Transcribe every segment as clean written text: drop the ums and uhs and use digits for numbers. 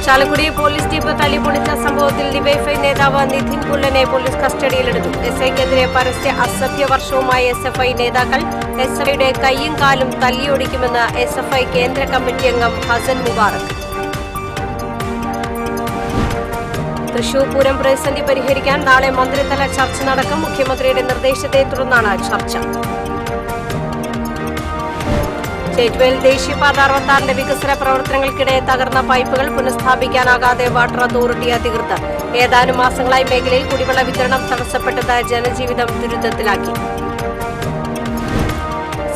Chalakudy police jeep തല്ലിപ്പൊളിച്ച സംഭവത്തിൽ DYFI നേതാവ് Nitin പുല്ലനെ police കസ്റ്റഡിയിലെടുത്തു. എസ്ഐക്കെതിരെ പരസ്യ അസഭ്യവർഷവുമായി എസ്എഫ്ഐ നേതാക്കൾ. എസ്എഫ്ഐയുടെ കൈയും കാലും തല്ലിയൊടിക്കുമെന്ന് എസ്എഫ്ഐ കേന്ദ്ര കമ്മിറ്റി അംഗം ഹസൻ മുബാറക്. തൃശൂർ പൂരം പ്രതിസന്ധി പരിഹരിക്കാൻ നാളെ മന്ത്രിതല ചർച്ച നടക്കും. മുഖ്യമന്ത്രിയുടെ നിർദ്ദേശത്തെ തുടർന്നാണ് ചർച്ച. ചേറ്റുവേൽ ദേശീയപാത 66 വികസന പ്രവർത്തനങ്ങൾക്കിടെ തകർന്ന പൈപ്പുകൾ പുനഃസ്ഥാപിക്കാനാകാതെ വാട്ടർ അതോറിറ്റി അധികൃതർ. ഏതാനും മാസങ്ങളായി മേഖലയിൽ കുടിവെള്ള വിതരണം തടസ്സപ്പെട്ടത് ജനജീവിതം ദുരിതത്തിലാക്കി.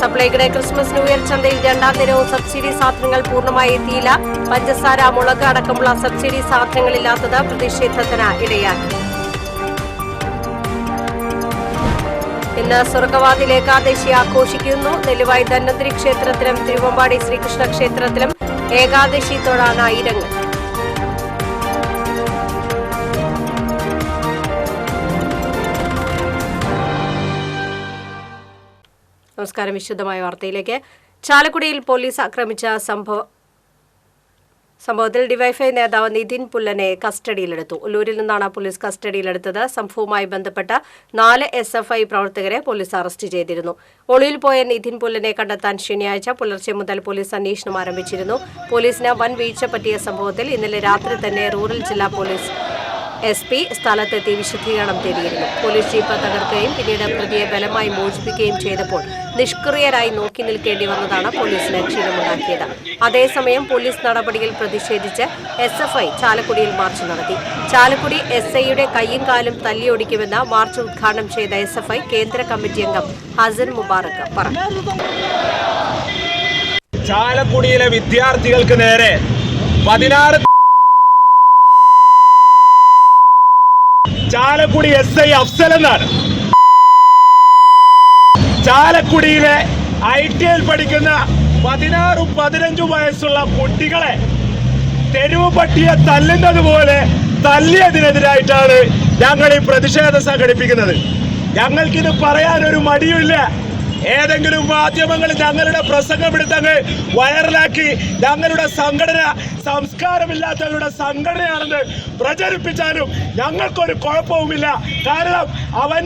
സപ്ലൈയുടെ ക്രിസ്മസ് ന്യൂ ഇയർ ചന്തയിൽ രണ്ടാം ദിനവും സബ്സിഡി സാധനങ്ങൾ പൂർണ്ണമായി എത്തിയില്ല. പഞ്ചസാര, മുളക് അടക്കമുള്ള സബ്സിഡി സാധനങ്ങളില്ലാത്തത് പ്രതിഷേധത്തിന് ഇടയാക്കി. ഇന്ന് സ്വർഗവാതിൽ ഏകാദശി ആഘോഷിക്കുന്നു. നെല്ലുവായി ധന്വന്തരി ക്ഷേത്രത്തിലും തിരുവമ്പാടി ശ്രീകൃഷ്ണ ക്ഷേത്രത്തിലും ഏകാദശി തൊഴാൻ ആയിരങ്ങൾ. നമസ്കാരം. വിശദമായ വാർത്തയിലേക്ക്. ചാലക്കുടിയിൽ പോലീസ് ആക്രമിച്ച സംഭവത്തിൽ ഡിവൈഎഫ്ഐ നേതാവ് നിതിൻ പുല്ലനെ കസ്റ്റഡിയിലെടുത്തു. ഉള്ളൂരിൽ നിന്നാണ് പോലീസ് കസ്റ്റഡിയിലെടുത്തത്. സംഭവവുമായി ബന്ധപ്പെട്ട 4 എസ്എഫ്ഐ പ്രവർത്തകരെ പോലീസ് അറസ്റ്റ് ചെയ്തിരുന്നു. ഒളിവിൽ പോയ നിതിൻ പുല്ലനെ കണ്ടെത്താൻ ശനിയാഴ്ച പുലർച്ചെ മുതൽ പോലീസ് അന്വേഷണം ആരംഭിച്ചിരുന്നു. പോലീസിന് വൻ വീഴ്ച പറ്റിയ സംഭവത്തിൽ ഇന്നലെ രാത്രി തന്നെ റൂറൽ ജില്ലാ പോലീസ് SP സ്ഥലത്തെത്തി വിശദീകരണം തേടിയിരുന്നു. പോലീസ് ജീപ്പ് തകർക്കുകയും പിന്നീട് പ്രതിയെ ബലമായി മോചിപ്പിക്കുകയും ചെയ്തപ്പോൾ നിഷ്ക്രിയരായി നോക്കി നിൽക്കേണ്ടി വന്നതാണ് പോലീസിന് ക്ഷീണമുണ്ടാക്കിയത്. അതേസമയം പോലീസ് നടപടിയിൽ പ്രതിഷേധിച്ച് SFI ചാലക്കുടിയിൽ മാർച്ച് നടത്തി. ചാലക്കുടി SIയുടെ കൈയും കാലും തല്ലിയൊടിക്കുമെന്ന് മാർച്ച് ഉദ്ഘാടനം ചെയ്ത SFI കേന്ദ്ര കമ്മിറ്റി അംഗം ഹസൻ മുബാറക് പറഞ്ഞു. ചാലക്കുടിയിലെ വിദ്യാർത്ഥികൾക്ക് നേരെ 16 ചാലക്കുടി SI അഫ്സൽ എന്നാണ്. ചാലക്കുടിയിലെ ITL പഠിക്കുന്ന 16-15 വയസ്സുള്ള കുട്ടികളെ തെരുവ് പട്ടിയെ തല്ലുന്നത് പോലെ തല്ലിയതിനെതിരായിട്ടാണ് ഞങ്ങൾ ഈ പ്രതിഷേധം സംഘടിപ്പിക്കുന്നത്. ഞങ്ങൾക്കിത് പറയാനൊരു മടിയുമില്ല. ഏതെങ്കിലും മാധ്യമങ്ങൾ ഞങ്ങളുടെ പ്രസംഗം എടുത്തങ്ങ് വൈറലാക്കി ഞങ്ങളുടെ സംഘടന സംസ്കാരമില്ലാത്തവരുടെ സംഘടനയാണെന്ന് പ്രചരിപ്പിച്ചാലും ഞങ്ങൾക്കൊരു കുഴപ്പവുമില്ല. കാരണം അവൻ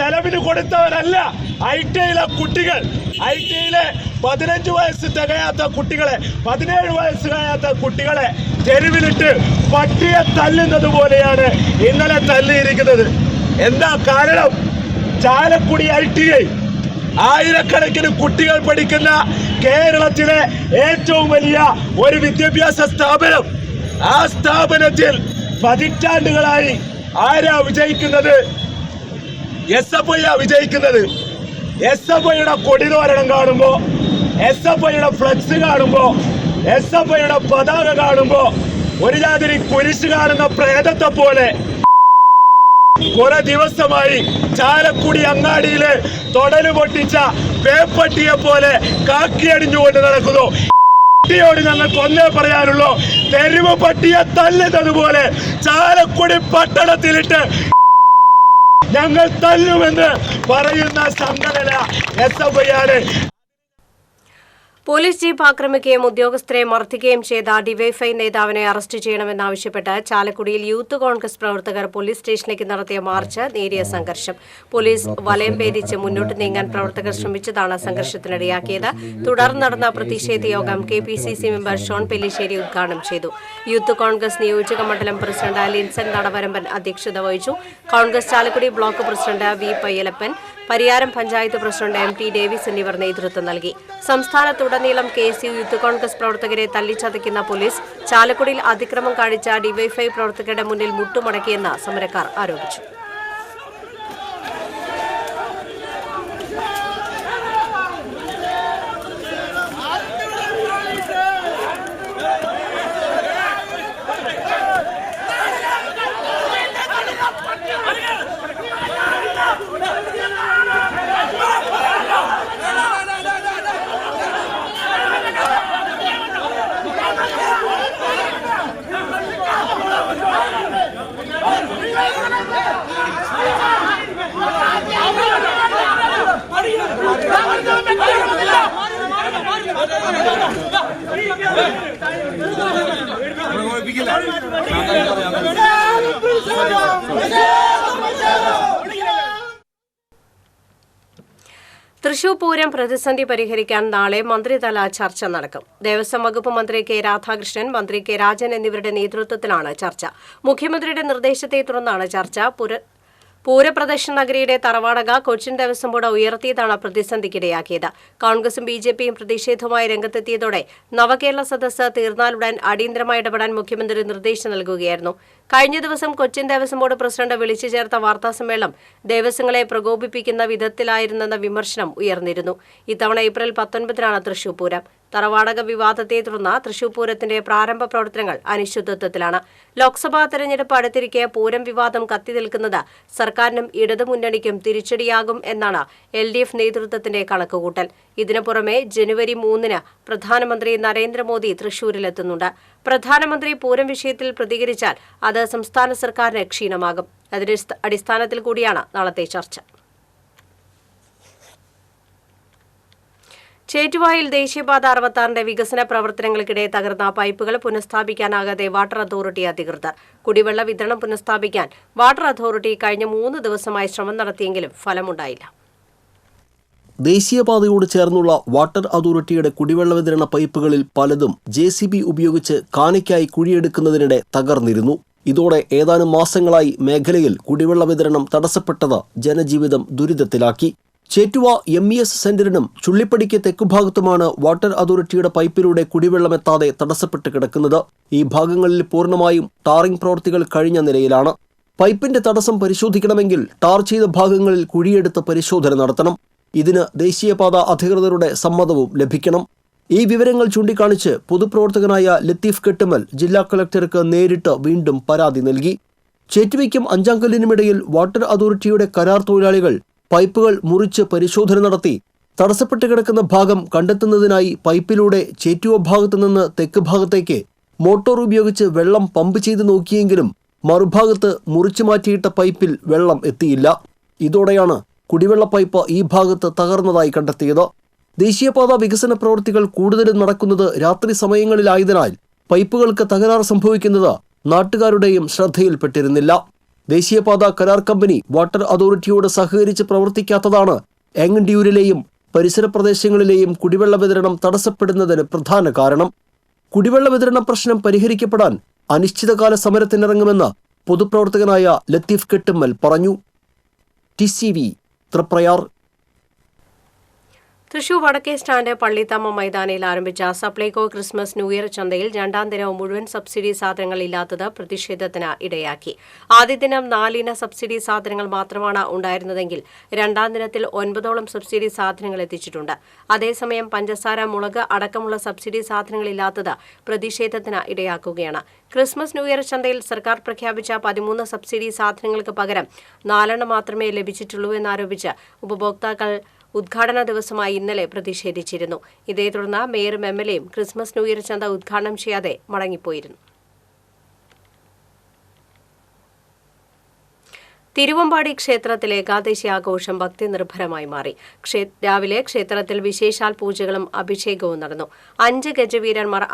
ചെലവിന് കൊടുത്തവരല്ല ITയിലെ കുട്ടികൾ. ITയിലെ 15 വയസ്സ് തികയാത്ത കുട്ടികളെ, 17 വയസ്സ് തികയാത്ത കുട്ടികളെ തെരുവിലിട്ട് പട്ടിയെ തല്ലുന്നത് പോലെയാണ് ഇന്നലെ തല്ലിയിരിക്കുന്നത്. എന്താ കാരണം? ചാലക്കുടി ITI ആയിരക്കണക്കിന് കുട്ടികൾ പഠിക്കുന്ന കേരളത്തിലെ ഏറ്റവും വലിയ ഒരു വിദ്യാഭ്യാസ സ്ഥാപനം. ആ സ്ഥാപനത്തിൽ പതിറ്റാണ്ടുകളായി ആരാ വിജയിക്കുന്നത്? SFI വിജയിക്കുന്നത്. SFIയുടെ കൊടിതോരണം കാണുമ്പോ, SFIയുടെ ഫ്ലക്സ് കാണുമ്പോ, SFIയുടെ പതാക കാണുമ്പോ ഒരു ജാതിരി കുരിശ് കാണുന്ന പ്രേതത്തെ പോലെ കുറെ ദിവസമായി ചാലക്കുടി അങ്ങാടിയില് തൊടല് പൊട്ടിച്ച പേപ്പട്ടിയെ പോലെ കാക്കിയടിഞ്ഞുകൊണ്ട് നടക്കുന്നു. പട്ടിയോട് ഞങ്ങൾക്ക് ഒന്നേ പറയാനുള്ളൂ, തെരുവ് പട്ടിയെ തല്ലുന്നത് പോലെ ചാലക്കുടി പട്ടണത്തിലിട്ട് ഞങ്ങൾ തല്ലുമെന്ന് പറയുന്ന സംഘടന SFI ആണ്. പോലീസ് ജീപ്പ് ആക്രമിക്കുകയും ഉദ്യോഗസ്ഥരെ മർദ്ദിക്കുകയും ചെയ്ത ഡിവൈഎഫ്ഐ നേതാവിനെ അറസ്റ്റ് ചെയ്യണമെന്നാവശ്യപ്പെട്ട് ചാലക്കുടിയിൽ യൂത്ത് കോൺഗ്രസ് പ്രവർത്തകർ പോലീസ് സ്റ്റേഷനിലേക്ക് നടത്തിയ മാർച്ച് നേരിയ സംഘർഷം. പോലീസ് വലയം ഭേദിച്ച് മുന്നോട്ട് നീങ്ങാൻ പ്രവർത്തകർ ശ്രമിച്ചതാണ് സംഘർഷത്തിനിടയാക്കിയത്. തുടർന്ന് നടന്ന പ്രതിഷേധ യോഗം KPCC മെമ്പർ ഷോൺ പെല്ലിശ്ശേരി ഉദ്ഘാടനം ചെയ്തു. യൂത്ത് കോൺഗ്രസ് നിയോജക മണ്ഡലം പ്രസിഡന്റ് ലിൻസൺ നടവരമ്പൻ അധ്യക്ഷത വഹിച്ചു. Congress Chalakudy block president V Payyalappan, Pariyaram panchayat president MT Davis എന്നിവർ നേതൃത്വം നൽകി. സംസ്ഥാനത്തുടനീളം KSU യൂത്ത് കോൺഗ്രസ് പ്രവർത്തകരെ തല്ലിച്ചതയ്ക്കുന്ന പോലീസ് ചാലക്കുടിയിൽ അതിക്രമം കാണിച്ച ഡിവൈഎഫ്ഐ പ്രവർത്തകരുടെ മുന്നിൽ മുട്ടുമടക്കിയെന്ന് സമരക്കാർ ആരോപിച്ചു. തൃശൂർ പൂരം പ്രതിസന്ധി പരിഹരിക്കാൻ നാളെ മന്ത്രിതല ചർച്ച നടക്കും. ദേവസ്വം വകുപ്പ് മന്ത്രി കെ രാധാകൃഷ്ണൻ, മന്ത്രി കെ രാജൻ എന്നിവരുടെ നേതൃത്വത്തിലാണ് ചർച്ച. മുഖ്യമന്ത്രിയുടെ നിർദ്ദേശത്തെ തുടർന്നാണ് ചർച്ച. പൂരപ്രദർശന നഗരിയുടെ തറവാടക കൊച്ചിൻ ദേവസ്വം ബോർഡ് ഉയർത്തിയതാണ് പ്രതിസന്ധിക്കിടയാക്കിയത്. കോൺഗ്രസും ബിജെപിയും പ്രതിഷേധവുമായി രംഗത്തെത്തിയതോടെ നവകേരള സദസ്സ് തീർന്നാലുടൻ അടിയന്തരമായി ഇടപെടാൻ മുഖ്യമന്ത്രി നിർദ്ദേശം നൽകുകയായിരുന്നു. കഴിഞ്ഞ ദിവസം കൊച്ചിൻ ദേവസ്വം ബോർഡ് പ്രസിഡന്റ് വിളിച്ചു ചേർത്ത വാർത്താസമ്മേളനം ദേവസ്വങ്ങളെ പ്രകോപിപ്പിക്കുന്ന വിധത്തിലായിരുന്നെന്ന വിമർശനം ഉയർന്നിരുന്നു. ഇത്തവണ ഏപ്രിൽ 19-നാണ് തൃശൂർ പൂരം. തറവാടക വിവാദത്തെ തുടർന്ന് തൃശൂർ പൂരത്തിന്റെ പ്രാരംഭ പ്രവർത്തനങ്ങൾ അനിശ്ചിതത്വത്തിലാണ്. ലോക്സഭാ തെരഞ്ഞെടുപ്പ് അടുത്തിരിക്കെ പൂരം വിവാദം കത്തിനിൽക്കുന്നത് സർക്കാരിനും ഇടതുമുന്നണിക്കും തിരിച്ചടിയാകും എന്നാണ് LDF നേതൃത്വത്തിന്റെ കണക്കുകൂട്ടൽ. ഇതിനു പുറമെ ജനുവരി 3-ന് പ്രധാനമന്ത്രി നരേന്ദ്രമോദി തൃശൂരിലെത്തുന്നുണ്ട്. പ്രധാനമന്ത്രി പൂരം വിഷയത്തിൽ പ്രതികരിച്ചാൽ അത് സംസ്ഥാന സർക്കാരിന് ക്ഷീണമാകും. അതിന്റെ അടിസ്ഥാനത്തിൽ കൂടിയാണ് നാളത്തെ ചർച്ച. ചേറ്റുവായിൽ ദേശീയപാത 66-ന്റെ വികസന പ്രവർത്തനങ്ങൾക്കിടെ തകർന്ന പൈപ്പുകൾ പുനഃസ്ഥാപിക്കാനാകാതെ വാട്ടർ അതോറിറ്റി അധികൃതർ. കുടിവെള്ള വിതരണം പുനഃസ്ഥാപിക്കാൻ വാട്ടർ അതോറിറ്റി കഴിഞ്ഞ 3 ദിവസമായി ശ്രമം നടത്തിയെങ്കിലും ഫലമുണ്ടായില്ല. ദേശീയപാതയോട് ചേർന്നുള്ള വാട്ടർ അതോറിറ്റിയുടെ കുടിവെള്ള വിതരണ പൈപ്പുകളിൽ പലതും JCB ഉപയോഗിച്ച് കാനയ്ക്കായി കുഴിയെടുക്കുന്നതിനിടെ തകർന്നിരുന്നു. ഇതോടെ ഏതാനും മാസങ്ങളായി മേഖലയിൽ കുടിവെള്ള വിതരണം തടസ്സപ്പെട്ടത് ജനജീവിതം ദുരിതത്തിലാക്കി. ചേറ്റുവ MES സെന്ററിനും ചുള്ളിപ്പടിക്ക് തെക്കുഭാഗത്തുമാണ് വാട്ടർ അതോറിറ്റിയുടെ പൈപ്പിലൂടെ കുടിവെള്ളമെത്താതെ തടസ്സപ്പെട്ട് കിടക്കുന്നത്. ഈ ഭാഗങ്ങളിൽ പൂർണ്ണമായും ടാറിംഗ് പ്രവൃത്തികൾ കഴിഞ്ഞ നിലയിലാണ്. പൈപ്പിന്റെ തടസ്സം പരിശോധിക്കണമെങ്കിൽ ടാർ ചെയ്ത ഭാഗങ്ങളിൽ കുഴിയെടുത്ത് പരിശോധന നടത്തണം. ഇതിന് ദേശീയപാത അധികൃതരുടെ സമ്മതവും ലഭിക്കണം. ഈ വിവരങ്ങൾ ചൂണ്ടിക്കാണിച്ച് പൊതുപ്രവർത്തകനായ ലത്തീഫ് കെട്ടുമൽ ജില്ലാ കളക്ടർക്ക് നേരിട്ട് വീണ്ടും പരാതി നൽകി. ചേറ്റുവയ്ക്കും അഞ്ചാങ്കല്ലിനുമിടയിൽ വാട്ടർ അതോറിറ്റിയുടെ കരാർ തൊഴിലാളികൾ പൈപ്പുകൾ മുറിച്ച് പരിശോധന നടത്തി തടസ്സപ്പെട്ട് കിടക്കുന്ന ഭാഗം കണ്ടെത്തുന്നതിനായി പൈപ്പിലൂടെ ചേറ്റുവ ഭാഗത്തു നിന്ന് തെക്ക് ഭാഗത്തേക്ക് മോട്ടോർ ഉപയോഗിച്ച് വെള്ളം പമ്പ് ചെയ്ത് നോക്കിയെങ്കിലും മറുഭാഗത്ത് മുറിച്ചു മാറ്റിയിട്ട പൈപ്പിൽ വെള്ളം എത്തിയില്ല. ഇതോടെയാണ് കുടിവെള്ള പൈപ്പ് ഈ ഭാഗത്ത് തകർന്നതായി കണ്ടെത്തിയത്. ദേശീയപാത വികസന പ്രവൃത്തികൾ കൂടുതലും നടക്കുന്നത് രാത്രി സമയങ്ങളിലായതിനാൽ പൈപ്പുകൾക്ക് തകരാർ സംഭവിക്കുന്നത് നാട്ടുകാരുടെയും ശ്രദ്ധയിൽപ്പെട്ടിരുന്നില്ല. ദേശീയപാത കരാർ കമ്പനി വാട്ടർ അതോറിറ്റിയോട് സഹകരിച്ച് പ്രവർത്തിക്കാത്തതാണ് എങ്ങണ്ടിയൂരിലെയും പരിസര പ്രദേശങ്ങളിലെയും കുടിവെള്ള വിതരണം തടസ്സപ്പെടുന്നതിന് പ്രധാന കാരണം. കുടിവെള്ള വിതരണ പ്രശ്നം പരിഹരിക്കപ്പെടാൻ അനിശ്ചിതകാല സമരത്തിനിറങ്ങുമെന്ന് പൊതുപ്രവർത്തകനായ ലത്തീഫ് കെട്ടുമ്മൽ പറഞ്ഞു. TCV തൃപ്രയാർ. തൃശൂർ വടക്കേ സ്റ്റാൻഡ് പള്ളിത്തമ്മ മൈതാനിയിൽ ആരംഭിച്ച സപ്ലൈകോ ക്രിസ്മസ് ന്യൂ ഇയർ ചന്തയിൽ 2-ാം ദിനവും മുഴുവൻ സബ്സിഡി സാധനങ്ങൾ ഇല്ലാത്തത് പ്രതിഷേധത്തിന് ഇടയാക്കി. ആദ്യ ദിനം 4 ഇന സബ്സിഡി സാധനങ്ങൾ മാത്രമാണ് ഉണ്ടായിരുന്നതെങ്കിൽ 2-ാം ദിനത്തിൽ 9ഓളം സബ്സിഡി സാധനങ്ങൾ എത്തിച്ചിട്ടുണ്ട്. അതേസമയം പഞ്ചസാര, മുളക് അടക്കമുള്ള സബ്സിഡി സാധനങ്ങൾ ഇല്ലാത്തത് പ്രതിഷേധത്തിന് ഇടയാക്കുകയാണ്. ക്രിസ്മസ് ന്യൂ ഇയർ ചന്തയിൽ സർക്കാർ പ്രഖ്യാപിച്ച 13 സബ്സിഡി സാധനങ്ങൾക്ക് പകരം 4 മാത്രമേ ലഭിച്ചിട്ടുള്ളൂ എന്നാരോപിച്ച് ഉപഭോക്താക്കൾ ഉദ്ഘാടന ദിവസമായി ഇന്നലെ പ്രതിഷേധിച്ചിരുന്നു. ഇതേ തുടർന്ന് മേയറും MLAയും ക്രിസ്മസ് ന്യൂ ഇയർ ചന്ത ഉദ്ഘാടനം ചെയ്യാതെ മടങ്ങിപ്പോയിരുന്നു. തിരുവമ്പാടി ക്ഷേത്രത്തിലെ ഏകാദശി ആഘോഷം ഭക്തി നിർഭരമായി മാറി. രാവിലെ ക്ഷേത്രത്തിൽ വിശേഷാൽ പൂജകളും അഭിഷേകവും നടന്നു. 5 ഗജവീരന്മാർ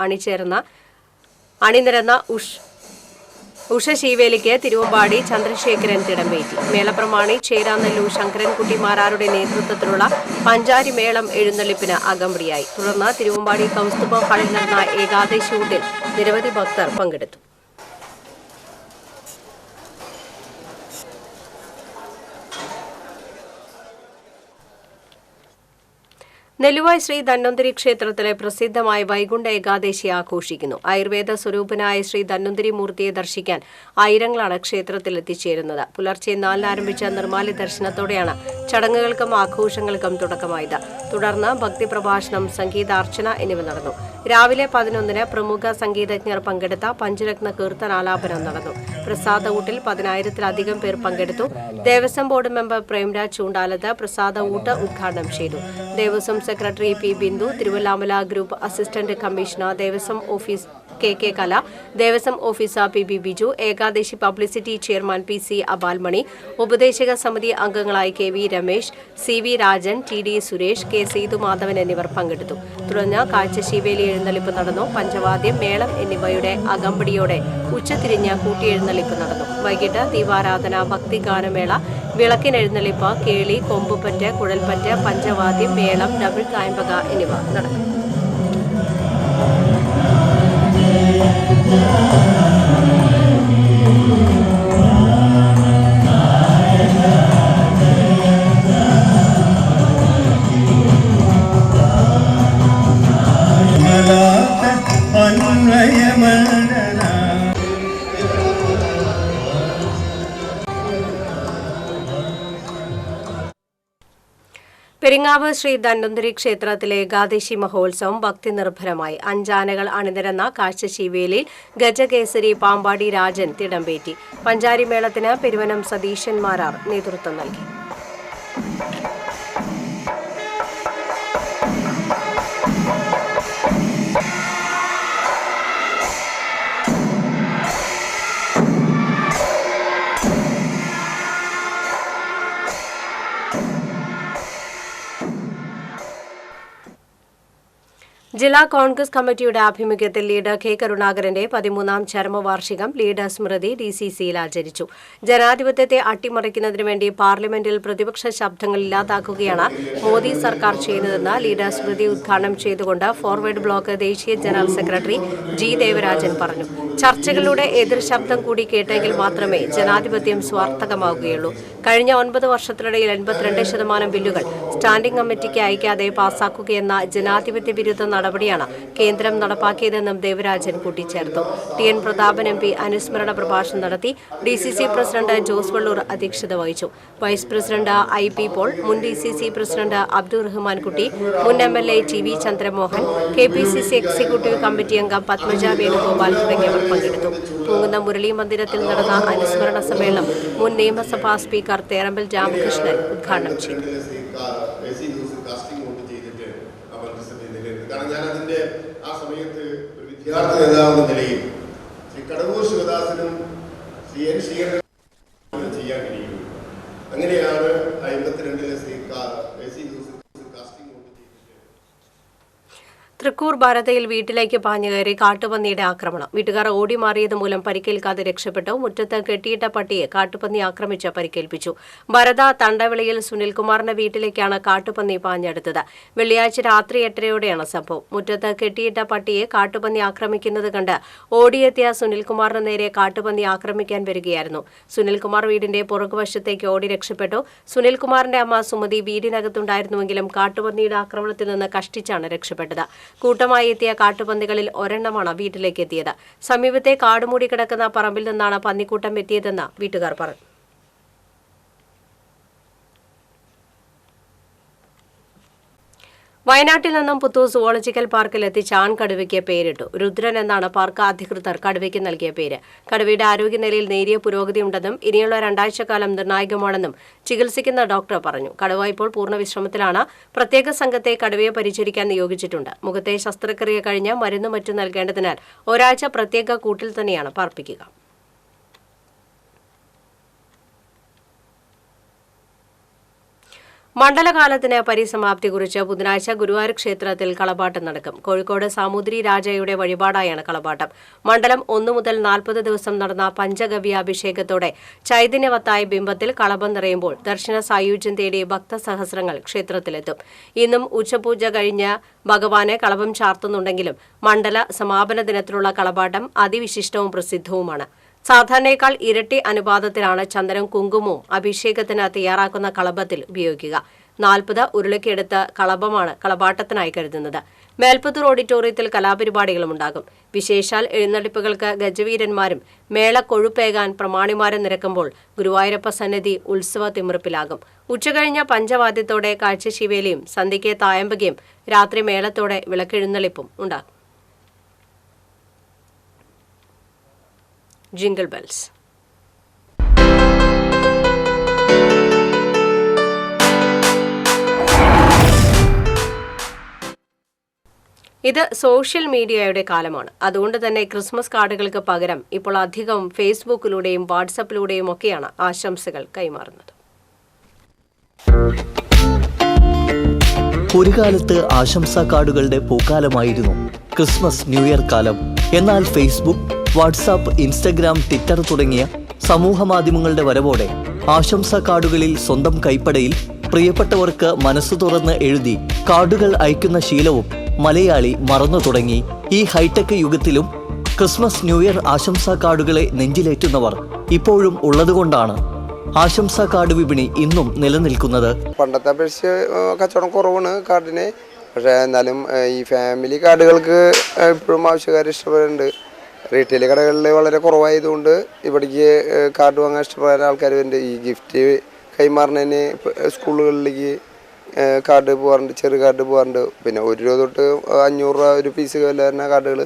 അണിനിരന്ന ഉഷശീവേലിക്ക് തിരുവമ്പാടി ചന്ദ്രശേഖരൻ തിടമ്പേറ്റി. മേളപ്രമാണി ചേരാനെല്ലൂർ ശങ്കരൻകുട്ടി മാരാരുടെ നേതൃത്വത്തിലുള്ള പഞ്ചാരി മേളം എഴുന്നള്ളിപ്പിന് അകമ്പടിയായി. തുടർന്ന് തിരുവമ്പാടി കൗസ്തുഭ ഹാളിൽ നടന്ന ഏകാദശി ഊട്ടിൽ നിരവധി ഭക്തർ പങ്കെടുത്തു. നെല്ലുവായ് ശ്രീ ധന്വന്തരി ക്ഷേത്രത്തിലെ പ്രസിദ്ധമായ വൈകുണ്ഠ ഏകാദശി ആഘോഷിക്കുന്നു. ആയുർവേദ സ്വരൂപനായ ശ്രീ ധന്വന്തരി മൂർത്തിയെ ദർശിക്കാൻ ആയിരങ്ങളാണ് ക്ഷേത്രത്തിൽ എത്തിച്ചേരുന്നത്. പുലർച്ചെ 4-ന് ആരംഭിച്ച നിർമ്മാല്യ ദർശനത്തോടെയാണ് ചടങ്ങുകൾക്കും ആഘോഷങ്ങൾക്കും തുടക്കമായത്. തുടർന്ന് ഭക്തിപ്രഭാഷണം, സംഗീതാർച്ചന എന്നിവ നടന്നു. രാവിലെ 11-ന് പ്രമുഖ സംഗീതജ്ഞർ പങ്കെടുത്ത പഞ്ചരത്ന കീർത്തനാലാപനം നടന്നു. പ്രസാദ ഊട്ടിൽ 10,000-ത്തിലധികം പേർ പങ്കെടുത്തു. ദേവസ്വം ബോർഡ് മെമ്പർ പ്രേംരാജ് ചൂണ്ടാലത്ത് പ്രസാദ ഊട്ട് ഉദ്ഘാടനം ചെയ്തു. Devaswom secretary P. Bindu, Thiruvilwamala group assistant commissioner, Devaswom office KK Kala, Devaswom officer PB Biju, Ekadashi publicity chairman PC Abalmani, ഉപദേശക സമിതി അംഗങ്ങളായി KV Ramesh, CV Rajan, TD Suresh, K Sethumadhavan എന്നിവർ പങ്കെടുത്തു. തുടർന്ന് കാഴ്ചശീവേലി എഴുന്നള്ളിപ്പ് നടന്നു. പഞ്ചവാദ്യം, മേളം എന്നിവയുടെ അകമ്പടിയോടെ ഉച്ചതിരിഞ്ഞ് കൂട്ടിയെഴുന്നള്ളിപ്പ് നടന്നു. വൈകിട്ട് ദീപാരാധന, ഭക്തിഗാനമേള, വിളക്കിനെഴുന്നള്ളിപ്പ്, കേളി, കൊമ്പുപറ്റ്, കുഴൽപ്പറ്റ്, പഞ്ചവാദ്യം, മേളം, ഡബിൾ തായമ്പക എന്നിവ നടക്കും. പെരിങ്ങാവ് ശ്രീ ധന്വന്തരി ക്ഷേത്രത്തിലെ ഏകാദശി മഹോത്സവം ഭക്തി നിർഭരമായി. 5 ആനകൾ അണിനിരന്ന കാഴ്ചശീവേലിയിൽ ഗജകേസരി പാമ്പാടി രാജൻ തിടമ്പേറ്റി. പഞ്ചാരിമേളത്തിന് പെരുവനം സതീശൻ മാരാർ നേതൃത്വം നൽകി. ജില്ലാ കോൺഗ്രസ് കമ്മിറ്റിയുടെ ആഭിമുഖ്യത്തിൽ ലീഡർ K കരുണാകരന്റെ 13ാം ചരമവാർഷികം ലീഡർ സ്മൃതി DCCയിൽ ആചരിച്ചു. ജനാധിപത്യത്തെ അട്ടിമറിക്കുന്നതിനു വേണ്ടി പാർലമെന്റിൽ പ്രതിപക്ഷ ശബ്ദങ്ങൾ ഇല്ലാതാക്കുകയാണ് മോദി സർക്കാർ ചെയ്യുന്നതെന്ന് ലീഡർ സ്മൃതി ഉദ്ഘാടനം ചെയ്തുകൊണ്ട് ഫോർവേഡ് ബ്ലോക്ക് ദേശീയ ജനറൽ സെക്രട്ടറി G ദേവരാജൻ പറഞ്ഞു. ചർച്ചകളിലൂടെ എതിർ ശബ്ദം കൂടി കേട്ടെങ്കിൽ മാത്രമേ ജനാധിപത്യം സ്വാർത്ഥകമാവുകയുള്ളൂ. കഴിഞ്ഞ 9 വർഷത്തിനിടയിൽ 82% ബില്ലുകൾ സ്റ്റാൻഡിംഗ് കമ്മിറ്റിക്ക് അയക്കാതെ പാസാക്കുകയെന്ന ജനാധിപത്യ വിരുദ്ധ നടപടിയാണ് കേന്ദ്രം നടപ്പാക്കിയതെന്നും ദേവരാജൻ കൂട്ടിച്ചേർത്തു. TN പ്രതാപൻ MP അനുസ്മരണ പ്രഭാഷണം നടത്തി. DCC പ്രസിഡന്റ് ജോസ് വള്ളൂർ അധ്യക്ഷത വഹിച്ചു. വൈസ് പ്രസിഡന്റ് IP പോൾ, മുൻ DCC പ്രസിഡന്റ് അബ്ദുറഹ്മാൻ കുട്ടി, മുൻ MLA TV Chandramohan, KPCC executive committee അംഗം പത്മജ വേണുഗോപാൽ തുടങ്ങിയവർ പങ്കെടുത്തു. പൂങ്കുന്ന മുരളി മന്ദിരത്തിൽ നടന്ന അനുസ്മരണ സമ്മേളനം മുൻ നിയമസഭാ സ്പീക്കർ തേറമ്പൽ രാമകൃഷ്ണൻ ഉദ്ഘാടനം ചെയ്തു. കാരണം ഞാൻ അതിന്റെ ആ സമയത്ത് ഒരു വിദ്യാർത്ഥി നേതാവെന്ന നിലയിൽ ശ്രീ കടവൂർ ശിവദാസനും CN ശ്രീകണ്ഠനും ചെയ്യാൻ കഴിയും. അങ്ങനെയാണ് 52-ലെ തൃക്കൂർ ഭാരതയിൽ വീട്ടിലേക്ക് പാഞ്ഞുകയറി കാട്ടുപന്നിയുടെ ആക്രമണം. വീട്ടുകാർ ഓടി മാറിയത് മൂലം പരിക്കേൽക്കാതെ രക്ഷപ്പെട്ടു. മുറ്റത്ത് കെട്ടിയിട്ട പട്ടിയെ കാട്ടുപന്നി ആക്രമിച്ച് പരിക്കേൽപ്പിച്ചു. ഭാരത തണ്ടവിളയിൽ സുനിൽകുമാറിന്റെ വീട്ടിലേക്കാണ് കാട്ടുപന്നി പാഞ്ഞെടുത്തത്. വെള്ളിയാഴ്ച രാത്രി 8:30യോടെയാണ് സംഭവം. മുറ്റത്ത് കെട്ടിയിട്ട പട്ടിയെ കാട്ടുപന്നി ആക്രമിക്കുന്നത് കണ്ട് ഓടിയെത്തിയ സുനിൽകുമാറിന് നേരെ കാട്ടുപന്നി ആക്രമിക്കാൻ വരികയായിരുന്നു. സുനിൽകുമാർ വീടിന്റെ പുറകുവശത്തേക്ക് ഓടി രക്ഷപ്പെട്ടു. സുനിൽകുമാറിന്റെ അമ്മ സുമതി വീടിനകത്തുണ്ടായിരുന്നുവെങ്കിലും കാട്ടുപന്നിയുടെ ആക്രമണത്തിൽ നിന്ന് കഷ്ടിച്ചാണ് രക്ഷപ്പെട്ടത്. കൂട്ടമായി എത്തിയ കാട്ടുപന്നികളിൽ ഒരെണ്ണമാണ് വീട്ടിലേക്ക് എത്തിയത്. സമീപത്തെ കാടുമൂടി കിടക്കുന്ന പറമ്പിൽ നിന്നാണ് പന്നിക്കൂട്ടം എത്തിയതെന്ന് വീട്ടുകാർ പറഞ്ഞു. വയനാട്ടിൽ നിന്നും പുത്തൂർ സുവോളജിക്കൽ പാർക്കിൽ എത്തിച്ച ആൺകടുവയ്ക്ക് പേരിട്ടു. രുദ്രൻ എന്നാണ് പാർക്ക് അധികൃതർ കടുവയ്ക്ക് നൽകിയ പേര്. കടുവയുടെ ആരോഗ്യനിലയിൽ നേരിയ പുരോഗതിയുണ്ടെന്നും ഇനിയുള്ള 2 ആഴ്ചക്കാലം നിർണായകമാണെന്നും ചികിത്സിക്കുന്ന ഡോക്ടർ പറഞ്ഞു. കടുവ ഇപ്പോൾ പൂർണ്ണ വിശ്രമത്തിലാണ്. പ്രത്യേക സംഘത്തെ കടുവയെ പരിചരിക്കാൻ നിയോഗിച്ചിട്ടുണ്ട്. മുഖത്തെ ശസ്ത്രക്രിയ കഴിഞ്ഞ് മരുന്നും മറ്റും നൽകേണ്ടതിനാൽ ഒരാഴ്ച പ്രത്യേക കൂട്ടിൽ തന്നെയാണ് പാർപ്പിക്കുക. മണ്ഡലകാലത്തിന് പരിസമാപ്തി കുറിച്ച് ബുധനാഴ്ച ഗുരുവായൂർ ക്ഷേത്രത്തിൽ കളപാട്ടം നടക്കും. കോഴിക്കോട് സാമൂതിരി രാജയുടെ വഴിപാടായാണ് കളപാട്ടം. മണ്ഡലം 1 മുതൽ 40 ദിവസം നടന്ന പഞ്ചഗവ്യാഭിഷേകത്തോടെ ചൈതന്യവത്തായ ബിംബത്തിൽ കളഭം നിറയുമ്പോൾ ദർശന സായുജ്യം തേടി ഭക്തസഹസ്രങ്ങൾ ക്ഷേത്രത്തിലെത്തും. ഇന്നും ഉച്ചപൂജ കഴിഞ്ഞ് ഭഗവാന് കളഭം ചാർത്തുന്നുണ്ടെങ്കിലും മണ്ഡല സമാപന ദിനത്തിലുള്ള കളപാട്ടം അതിവിശിഷ്ടവും പ്രസിദ്ധവുമാണ്. സാധാരണയേക്കാൾ ഇരട്ടി അനുപാതത്തിലാണ് ചന്ദനം കുങ്കുമവും അഭിഷേകത്തിന് തയ്യാറാക്കുന്ന കളഭത്തിൽ ഉപയോഗിക്കുക. 40 ഉരുളക്കെടുത്ത കളഭമാണ് കളപാട്ടത്തിനായി കരുതുന്നത്. മേൽപ്പത്തൂർ ഓഡിറ്റോറിയത്തിൽ കലാപരിപാടികളും ഉണ്ടാകും. വിശേഷാൽ എഴുന്നള്ളിപ്പുകൾക്ക് ഗജവീരന്മാരും മേളക്കൊഴുപ്പേകാൻ പ്രമാണിമാരും നിരക്കുമ്പോൾ ഗുരുവായൂരപ്പ സന്നിധി ഉത്സവ തിമിർപ്പിലാകും. ഉച്ചകഴിഞ്ഞ പഞ്ചവാദ്യത്തോടെ കാഴ്ചശീവേലിയും സന്ധ്യയ്ക്ക് തായമ്പകയും രാത്രി മേളത്തോടെ വിളക്കെഴുന്നള്ളിപ്പും ഉണ്ടാകും. Jingle bells. ഇത് സോഷ്യൽ മീഡിയയുടെ കാലമാണ്. അതുകൊണ്ട് തന്നെ ക്രിസ്മസ് കാർഡുകൾക്ക് പകരം ഇപ്പോൾ അധികം ഫേസ്ബുക്കിലൂടെയും വാട്സപ്പിലൂടെയും ഒക്കെയാണ് ആശംസകൾ കൈമാറുന്നത്. ഒരു കാലത്ത് ആശംസാ കാർഡുകളുടെ പൂക്കാലമായിരുന്നു ക്രിസ്മസ് ന്യൂ ഇയർ കാലം. എന്നാൽ ഫേസ്ബുക്ക്, വാട്സാപ്പ്, ഇൻസ്റ്റഗ്രാം, ട്വിറ്റർ തുടങ്ങിയ സമൂഹ മാധ്യമങ്ങളുടെ വരവോടെ ആശംസാ കാർഡുകളിൽ സ്വന്തം കൈപ്പടയിൽ പ്രിയപ്പെട്ടവർക്ക് മനസ്സു തുറന്ന് എഴുതി കാർഡുകൾ അയക്കുന്ന ശീലവും മലയാളി മറന്നു തുടങ്ങി. ഈ ഹൈടെക് യുഗത്തിലും ക്രിസ്മസ് ന്യൂ ഇയർ ആശംസാ കാർഡുകളെ നെഞ്ചിലേറ്റുന്നവർ ഇപ്പോഴും ഉള്ളതുകൊണ്ടാണ് ആശംസാ കാർഡ് വിപണി ഇന്നും നിലനിൽക്കുന്നത്. പണ്ടത്തെ അപേക്ഷിച്ച് കച്ചവടം കുറവാണ് കാർഡിന്. പക്ഷേ എന്നാലും ഈ ഫാമിലി കാർഡുകൾക്ക് ഇപ്പോഴും ആവശ്യക്കാർ ഇഷ്ടപ്പെടുന്നുണ്ട്. റീറ്റെയിൽ കടകളിൽ വളരെ കുറവായതുകൊണ്ട് ഇവിടേക്ക് കാർഡ് വാങ്ങാൻ ഇഷ്ടപ്പെടുന്ന ആൾക്കാർ വരുന്നുണ്ട്. ഈ ഗിഫ്റ്റ് കൈമാറുന്നതിന് സ്കൂളുകളിലേക്ക് കാർഡ് പോകാറുണ്ട്, ചെറു കാർഡ് പോകാറുണ്ട്. പിന്നെ 1 രൂപ തൊട്ട് 500 രൂപ ഒരു പീസ് വില വരുന്ന കാർഡുകൾ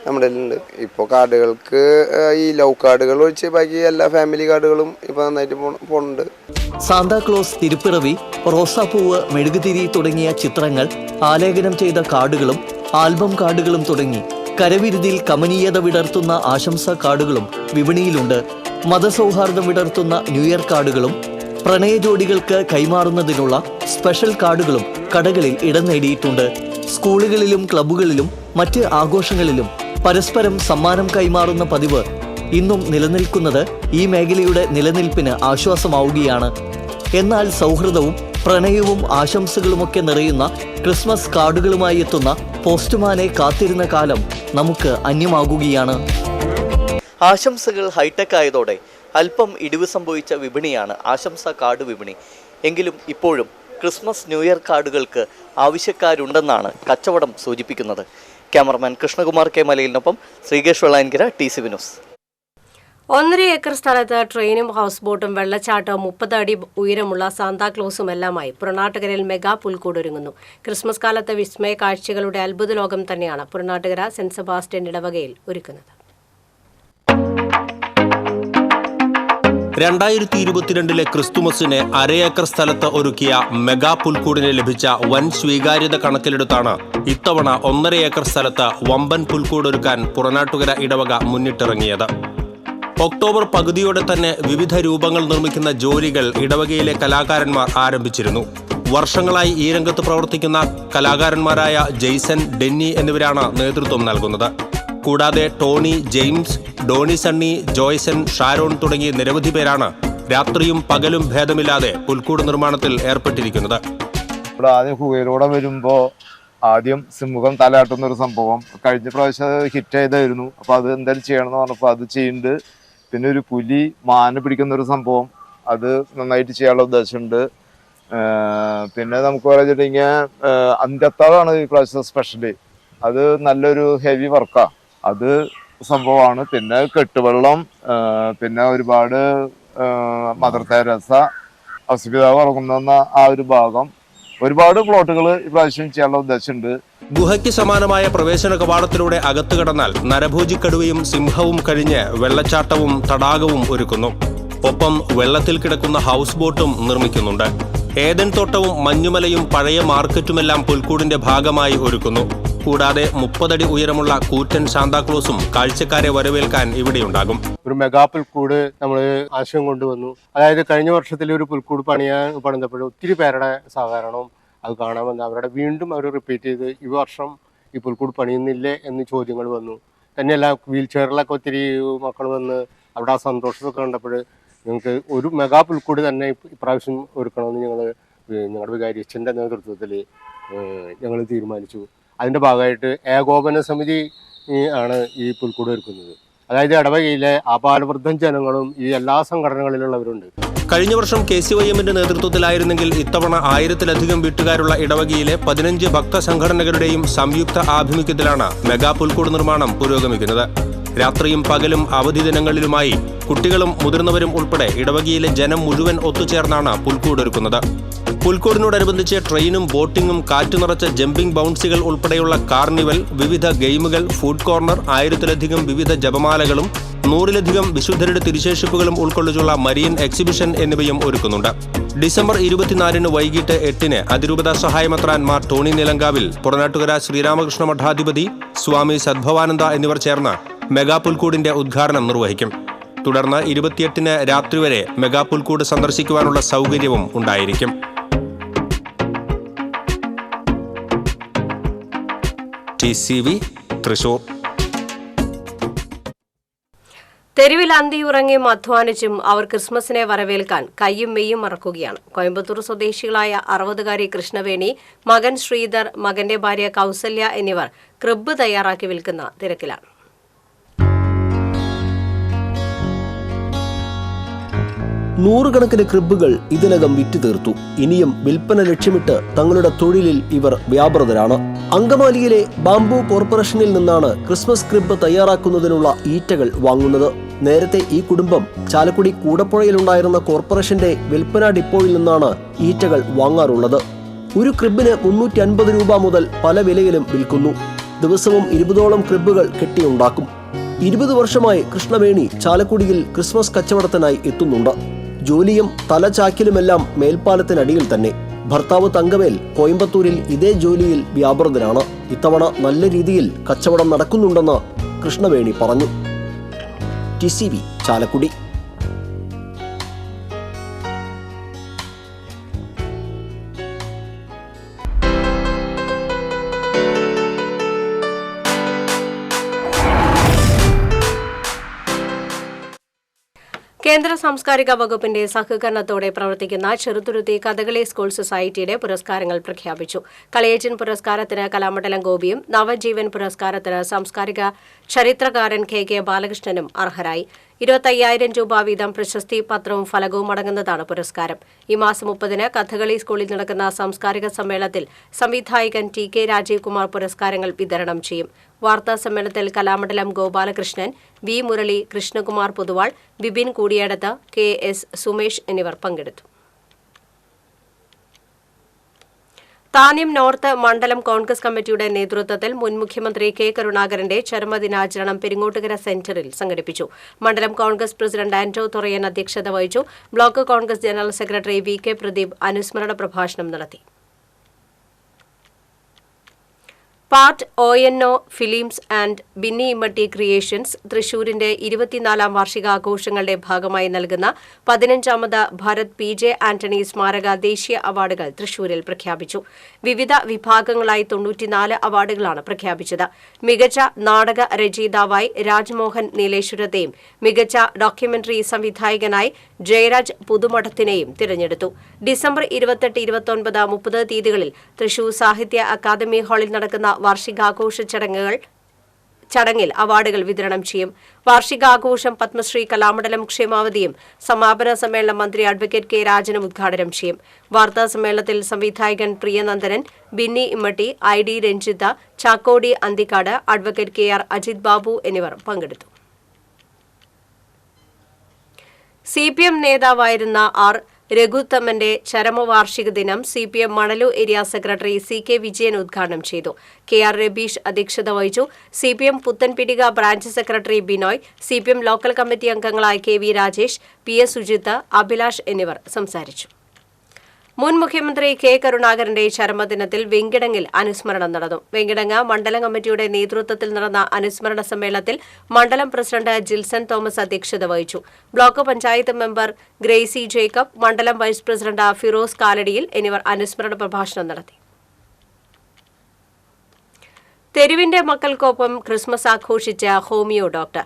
നമ്മുടെ കയ്യിലുണ്ട്. ഇപ്പോൾ കാർഡുകൾക്ക് ഈ ലവ് കാർഡുകൾ ഒഴിച്ച് ബാക്കി എല്ലാ ഫാമിലി കാർഡുകളും ഇപ്പോൾ നന്നായിട്ട് പോകുന്നുണ്ട്. സാന്താക്ലോസ്, തിരുപ്പിറവി, റോസാപ്പൂവ്, മെഴുകുതിരി തുടങ്ങിയ ചിത്രങ്ങൾ ആലേഖനം ചെയ്ത കാർഡുകളും ആൽബം കാർഡുകളും തുടങ്ങി കരവിരുതിൽ കമനീയത വിടർത്തുന്ന ആശംസാ കാർഡുകളും വിപണിയിലുണ്ട്. മതസൗഹാർദ്ദം വിടർത്തുന്ന ന്യൂ ഇയർ കാർഡുകളും പ്രണയ ജോഡികൾക്ക് കൈമാറുന്നതിനുള്ള സ്പെഷ്യൽ കാർഡുകളും കടകളിൽ ഇടം നേടിയിട്ടുണ്ട്. സ്കൂളുകളിലും ക്ലബ്ബുകളിലും മറ്റ് ആഘോഷങ്ങളിലും പരസ്പരം സമ്മാനം കൈമാറുന്ന പതിവ് ഇന്നും നിലനിൽക്കുന്നത് ഈ മേഖലയുടെ നിലനിൽപ്പിന് ആശ്വാസമാവുകയാണ്. എന്നാൽ സൗഹൃദവും പ്രണയവും ആശംസകളുമൊക്കെ നിറയുന്ന ക്രിസ്മസ് കാർഡുകളുമായി എത്തുന്ന പോസ്റ്റ്മാനെ കാത്തിരുന്ന കാലം നമുക്ക് അന്യമാകുകയാണ്. ആശംസകൾ ഹൈടെക് ആയതോടെ അല്പം ഇടിവ് സംഭവിച്ച വിപണിയാണ് ആശംസാ കാർഡ് വിപണി. എങ്കിലും ഇപ്പോഴും ക്രിസ്മസ് ന്യൂ ഇയർ കാർഡുകൾക്ക് ആവശ്യക്കാരുണ്ടെന്നാണ് കച്ചവടം സൂചിപ്പിക്കുന്നത്. ക്യാമറമാൻ കൃഷ്ണകുമാർ കെ മലയിലിനൊപ്പം Sreekesh Vellayankara, TCB news. 1.5 acre സ്ഥലത്ത് ട്രെയിനും ഹൗസ് ബോട്ടും വെള്ളച്ചാട്ടവും 30 അടി ഉയരമുള്ള സാന്താക്ലോസും എല്ലാമായി പുറനാട്ടുകരയിൽ മെഗാ പുൽക്കൂട് ഒരുങ്ങുന്നു. ക്രിസ്മസ് കാലത്തെ വിസ്മയ കാഴ്ചകളുടെ അത്ഭുത ലോകം തന്നെയാണ് പുറനാട്ടുകര സെന്റ് സെബാസ്റ്റ്യൻ ഇടവകയിൽ ഒരുക്കുന്നത്. 2022 ക്രിസ്തുമസിന് 1/2 ഏക്കർ സ്ഥലത്ത് ഒരുക്കിയ മെഗാ പുൽക്കൂടിന് ലഭിച്ച വൻ സ്വീകാര്യത കണക്കിലെടുത്താണ് ഇത്തവണ 1.5 ഏക്കർ സ്ഥലത്ത് വമ്പൻ പുൽക്കൂട് ഒരുക്കാൻ പുറനാട്ടുകര ഇടവക മുന്നിട്ടിറങ്ങിയത്. ഒക്ടോബർ പകുതിയോടെ തന്നെ വിവിധ രൂപങ്ങൾ നിർമ്മിക്കുന്ന ജോലികൾ ഇടവകയിലെ കലാകാരന്മാർ ആരംഭിച്ചിരുന്നു. വർഷങ്ങളായി ഈ രംഗത്ത് പ്രവർത്തിക്കുന്ന കലാകാരന്മാരായ ജെയ്സൺ, ഡെന്നി എന്നിവരാണ് നേതൃത്വം നൽകുന്നത്. കൂടാതെ ടോണി, ജെയിംസ്, ഡോണി സണ്ണി, ജോയ്സൺ, ഷാരോൺ തുടങ്ങിയ നിരവധി പേരാണ് രാത്രിയും പകലും ഭേദമില്ലാതെ പുൽക്കൂട് നിർമ്മാണത്തിൽ ഏർപ്പെട്ടിരിക്കുന്നത്. ഇവിടെ ആദ്യം ഹുവയിലൂടെ വരുമ്പോൾ ആദ്യം സിംഹം തലയാട്ടുന്ന ഒരു സംഭവം കഴിഞ്ഞ പ്രാവശ്യം ഹിറ്റ് ചെയ്തായിരുന്നു. അപ്പോൾ അത് എന്തായാലും ചെയ്യണമെന്ന് പറഞ്ഞപ്പോൾ അത് ചെയ്യുന്നുണ്ട്. പിന്നെ ഒരു പുലി മാന പിടിക്കുന്ന ഒരു സംഭവം അത് നന്നായിട്ട് ചെയ്യാനുള്ള ഉദ്ദേശമുണ്ട്. പിന്നെ നമുക്ക് പറഞ്ഞിട്ടുണ്ടെങ്കിൽ അന്ത്യത്താഴാണ് ഈ പ്രാവശ്യം സ്പെഷ്യലി. അത് നല്ലൊരു ഹെവി വർക്കാണ്, അത് സംഭവമാണ്. പിന്നെ കെട്ടുവെള്ളം, പിന്നെ ഒരുപാട് മദർ തെരേസ, ഔസപിതാവ് ഉറങ്ങുന്ന ആ ഒരു ഭാഗം, ഒരുപാട് പ്ലോട്ടുകൾ ഇപ്രാവശ്യം ചെയ്യാനുള്ള ഉദ്ദേശമുണ്ട്. ഗുഹയ്ക്ക് സമാനമായ പ്രവേശന കവാടത്തിലൂടെ അകത്തു കടന്നാൽ നരഭോജിക്കടുവയും സിംഹവും കഴിഞ്ഞ് വെള്ളച്ചാട്ടവും തടാകവും ഒരുക്കുന്നു. ഒപ്പം വെള്ളത്തിൽ കിടക്കുന്ന ഹൗസ് ബോട്ടും നിർമ്മിക്കുന്നുണ്ട്. ഏദൻ തോട്ടവും മഞ്ഞുമലയും പഴയ മാർക്കറ്റുമെല്ലാം പുൽക്കൂടിന്റെ ഭാഗമായി ഒരുക്കുന്നു. കൂടാതെ 30 അടി ഉയരമുള്ള കൂറ്റൻ സാന്താക്ലോസും കാഴ്ചക്കാരെ വരവേൽക്കാൻ ഇവിടെയുണ്ടാകും. ഒരു മെഗാ പുൽക്കൂട് നമ്മൾ ആശയം കൊണ്ടുവന്നു. അതായത് കഴിഞ്ഞ വർഷത്തിൽ ഒരു പുൽക്കൂട് പണിതപ്പോൾ ഒത്തിരി പേരുടെ സഹകരണവും അത് കാണാൻ വന്ന് അവരുടെ വീണ്ടും അവർ റിപ്പീറ്റ് ചെയ്ത് ഈ വർഷം ഈ പുൽക്കൂട് പണിയുന്നില്ലേ എന്ന് ചോദ്യങ്ങൾ വന്നു. തന്നെയല്ല വീൽ ചെയറിലൊക്കെ ഒത്തിരി മക്കൾ വന്ന് അവിടെ ആ സന്തോഷമൊക്കെ കണ്ടപ്പോൾ ഞങ്ങൾക്ക് ഒരു മെഗാ പുൽക്കൂട് തന്നെ ഇപ്രാവശ്യം ഒരുക്കണമെന്ന് ഞങ്ങളുടെ വികാരി അച്ഛൻ്റെ നേതൃത്വത്തിൽ ഞങ്ങൾ തീരുമാനിച്ചു. അതിൻ്റെ ഭാഗമായിട്ട് ഏകോപന സമിതി ആണ് ഈ പുൽക്കൂട് ഒരുക്കുന്നത്. അതായത് ഇടവകയിലെ ആപാലവൃദ്ധം ജനങ്ങളും ഈ എല്ലാ സംഘടനകളിലുള്ളവരുണ്ട്. കഴിഞ്ഞ വർഷം KCYMന്റെ നേതൃത്വത്തിലായിരുന്നെങ്കിൽ ഇത്തവണ 1000-ലധികം വീട്ടുകാരുള്ള ഇടവകയിലെ 15 ഭക്തസംഘടനകളുടെയും സംയുക്ത ആഭിമുഖ്യത്തിലാണ് മെഗാ പുൽക്കൂട് നിർമ്മാണം പുരോഗമിക്കുന്നത്. രാത്രിയും പകലും അവധി ദിനങ്ങളിലുമായി കുട്ടികളും മുതിർന്നവരും ഉൾപ്പെടെ ഇടവകയിലെ ജനം മുഴുവൻ ഒത്തുചേർന്നാണ് പുൽക്കൂട് ഒരുക്കുന്നത്. പുൽക്കൂടിനോടനുബന്ധിച്ച് ട്രെയിനും ബോട്ടിങ്ങും കാറ്റു നിറച്ച ജമ്പിംഗ് ബൗൺസികൾ ഉൾപ്പെടെയുള്ള കാർണിവൽ, വിവിധ ഗെയിമുകൾ, ഫുഡ് കോർണർ, 1000-ലധികം വിവിധ ജപമാലകളും 100-ലധികം വിശുദ്ധരുടെ തിരുശേഷിപ്പുകളും ഉൾക്കൊള്ളിച്ചുള്ള മരീൻ എക്സിബിഷൻ എന്നിവയും ഒരുക്കുന്നുണ്ട്. ഡിസംബർ 24 വൈകിട്ട് 8 അതിരൂപത സഹായമെത്രാൻ മാർ ടോണി നിലങ്കാവിൽ, പുറനാട്ടുകര ശ്രീരാമകൃഷ്ണ മഠാധിപതി സ്വാമി സദ്ഭവാനന്ദ എന്നിവർ ചേർന്ന് മെഗാ പുൽക്കൂടിന്റെ ഉദ്ഘാടനം നിർവഹിക്കും. തുടർന്ന് 28 രാത്രി വരെ മെഗാ പുൽക്കൂട് സന്ദർശിക്കുവാനുള്ള സൗകര്യവും ഉണ്ടായിരിക്കും. TCV തൃശൂർ. തെരുവിൽ അന്തിയുറങ്ങിയും അധ്വാനിച്ചും അവർ ക്രിസ്മസിനെ വരവേൽക്കാൻ കയ്യും മെയ്യും മറക്കുകയാണ്. കോയമ്പത്തൂർ സ്വദേശികളായ 60-കാരി കൃഷ്ണവേണി, മകൻ ശ്രീധർ, മകന്റെ ഭാര്യ കൗസല്യ എന്നിവർ ക്രിബ് തയ്യാറാക്കി വിൽക്കുന്ന തിരക്കിലാണ്. നൂറുകണക്കിന് ക്രിബുകൾ ഇതിനകം വിറ്റ് തീർത്തു. ഇനിയും വിൽപ്പന ലക്ഷ്യമിട്ട് തങ്ങളുടെ തൊഴിലിൽ ഇവർ വ്യാപൃതരാണ്. അങ്കമാലിയിലെ ബാംബു കോർപ്പറേഷനിൽ നിന്നാണ് ക്രിസ്മസ് ക്രിബ് തയ്യാറാക്കുന്നതിനുള്ള ഈറ്റകൾ വാങ്ങുന്നത്. നേരത്തെ ഈ കുടുംബം ചാലക്കുടി കൂടപ്പുഴയിലുണ്ടായിരുന്ന കോർപ്പറേഷന്റെ വിൽപ്പനാ ഡിപ്പോയിൽ നിന്നാണ് ഈറ്റകൾ വാങ്ങാറുള്ളത്. ഒരു ക്രിബിന് 350 രൂപ മുതൽ പല വിലയിലും വിൽക്കുന്നു. ദിവസവും 20ഓളം ക്രിബുകൾ കെട്ടിയുണ്ടാക്കും. 20 വർഷമായി കൃഷ്ണവേണി ചാലക്കുടിയിൽ ക്രിസ്മസ് കച്ചവടത്തിനായി എത്തുന്നുണ്ട്. ജോലിയും തലചാക്കിലുമെല്ലാം മേൽപ്പാലത്തിനടിയിൽ തന്നെ. ഭർത്താവ് തങ്കവേൽ കോയമ്പത്തൂരിൽ ഇതേ ജോലിയിൽ വ്യാപൃതനാണ്. ഇത്തവണ നല്ല രീതിയിൽ കച്ചവടം നടക്കുന്നുണ്ടെന്ന് കൃഷ്ണവേണി പറഞ്ഞു. TCV ചാലക്കുടി. കേന്ദ്ര സാംസ്കാരിക വകുപ്പിന്റെ സഹകരണത്തോടെ പ്രവർത്തിക്കുന്ന ചെറുതുരുത്തി കഥകളി സ്കൂൾ സൊസൈറ്റിയുടെ പുരസ്കാരങ്ങൾ പ്രഖ്യാപിച്ചു. കളിയേച്ചൻ പുരസ്കാരത്തിന് കലാമണ്ഡലം ഗോപിയും, നവജീവൻ പുരസ്കാരത്തിന് സാംസ്കാരിക ചരിത്രകാരൻ KK ബാലകൃഷ്ണനും അർഹരായി. 25,000 രൂപ വീതം പ്രശസ്തി പത്രവും ഫലകവും അടങ്ങുന്നതാണ് പുരസ്കാരം. ഈ മാസം 30 കഥകളി സ്കൂളിൽ നടക്കുന്ന സാംസ്കാരിക സമ്മേളനത്തിൽ സംവിധായകൻ TK രാജീവ് കുമാർ പുരസ്കാരങ്ങൾ വിതരണം ചെയ്യും. വാർത്താ സമ്മേളനത്തിൽ കലാമണ്ഡലം ഗോപാലകൃഷ്ണൻ, V മുരളി, കൃഷ്ണകുമാർ പൊതുവാൾ, ബിബിൻ കൂടിയടത്ത്, KS സുമേഷ് എന്നിവർ പങ്കെടുത്തു. താന്യം നോർത്ത് മണ്ഡലം കോൺഗ്രസ് കമ്മിറ്റിയുടെ നേതൃത്വത്തിൽ മുൻ മുഖ്യമന്ത്രി K കരുണാകരന്റെ ചരമദിനാചരണം പെരിങ്ങോട്ടുകര സെന്ററിൽ സംഘടിപ്പിച്ചു. മണ്ഡലം കോൺഗ്രസ് പ്രസിഡന്റ് ആന്റോ തൊറയൻ അധ്യക്ഷത വഹിച്ചു. Block Congress general secretary VK Pradeep അനുസ്മരണ പ്രഭാഷണം നടത്തി. Part ONO films and Binny Immatty creations തൃശൂരിന്റെ 24ാം വാർഷികാഘോഷങ്ങളുടെ ഭാഗമായി നൽകുന്ന 15ാമത് ഭാരത് PJ ആന്റണി സ്മാരക ദേശീയ അവാർഡുകൾ തൃശൂരിൽ പ്രഖ്യാപിച്ചു. വിവിധ വിഭാഗങ്ങളായി 94 അവാർഡുകളാണ് പ്രഖ്യാപിച്ചത്. മികച്ച നാടക രചയിതാവായി രാജ്മോഹൻ നീലേശ്വരത്തെയും മികച്ച ഡോക്യുമെന്ററി സംവിധായകനായി ജയരാജ് പുതുമഠത്തിനെയും തിരഞ്ഞെടുത്തു. ഡിസംബർ 28, 29, 30 തീയതികളിൽ തൃശൂർ സാഹിത്യ അക്കാദമി ഹാളിൽ നടക്കുന്ന വാർഷികാഘോഷ ചടങ്ങിൽ അവാർഡുകൾ വിതരണം ചെയ്യും. വാർഷികാഘോഷം പത്മശ്രീ കലാമണ്ഡലം ക്ഷേമാവതിയും സമാപന സമ്മേളനം മന്ത്രി അഡ്വക്കേറ്റ് K രാജനും ഉദ്ഘാടനം ചെയ്യും. വാർത്താ സമ്മേളനത്തിൽ സംവിധായകൻ Priyanandanan, Binny Immatty, ID Ranjitha, Chakkodi Anthikad, advocate KR Ajith Babu എന്നിവർ പങ്കെടുത്തു. CPM നേതാവായിരുന്ന R രഘുത്തമ്മന്റെ ചരമവാർഷിക ദിനം CPM Manalur area secretary CK Vijayan ഉദ്ഘാടനം ചെയ്തു. KR രബീഷ് അധ്യക്ഷത വഹിച്ചു. CPM Puthanpidika branch secretary Binoy, CPM local committee അംഗങ്ങളായ KV രാജേഷ്, PS സുജിത്ത്, അഭിലാഷ് എന്നിവർ സംസാരിച്ചു. മുൻ മുഖ്യമന്ത്രി K കരുണാകരന്റെ ചരമദിനത്തിൽ വെങ്കിടങ്ങിൽ അനുസ്മരണം നടന്നു. വെങ്കിടങ്ങ് മണ്ഡലം കമ്മിറ്റിയുടെ നേതൃത്വത്തിൽ നടന്ന അനുസ്മരണ സമ്മേളനത്തിൽ മണ്ഡലം പ്രസിഡന്റ് ജിൽസൺ തോമസ് അധ്യക്ഷത വഹിച്ചു. Block panchayat member Gracy Jacob, മണ്ഡലം വൈസ് പ്രസിഡന്റ് ഫിറോസ് കാലടിയിൽ എന്നിവർ അനുസ്മരണ പ്രഭാഷണം നടത്തി. തെരുവിന്റെ മക്കൾക്കൊപ്പം ക്രിസ്മസ് ആഘോഷിച്ച ഹോമിയോ ഡോക്ടർ.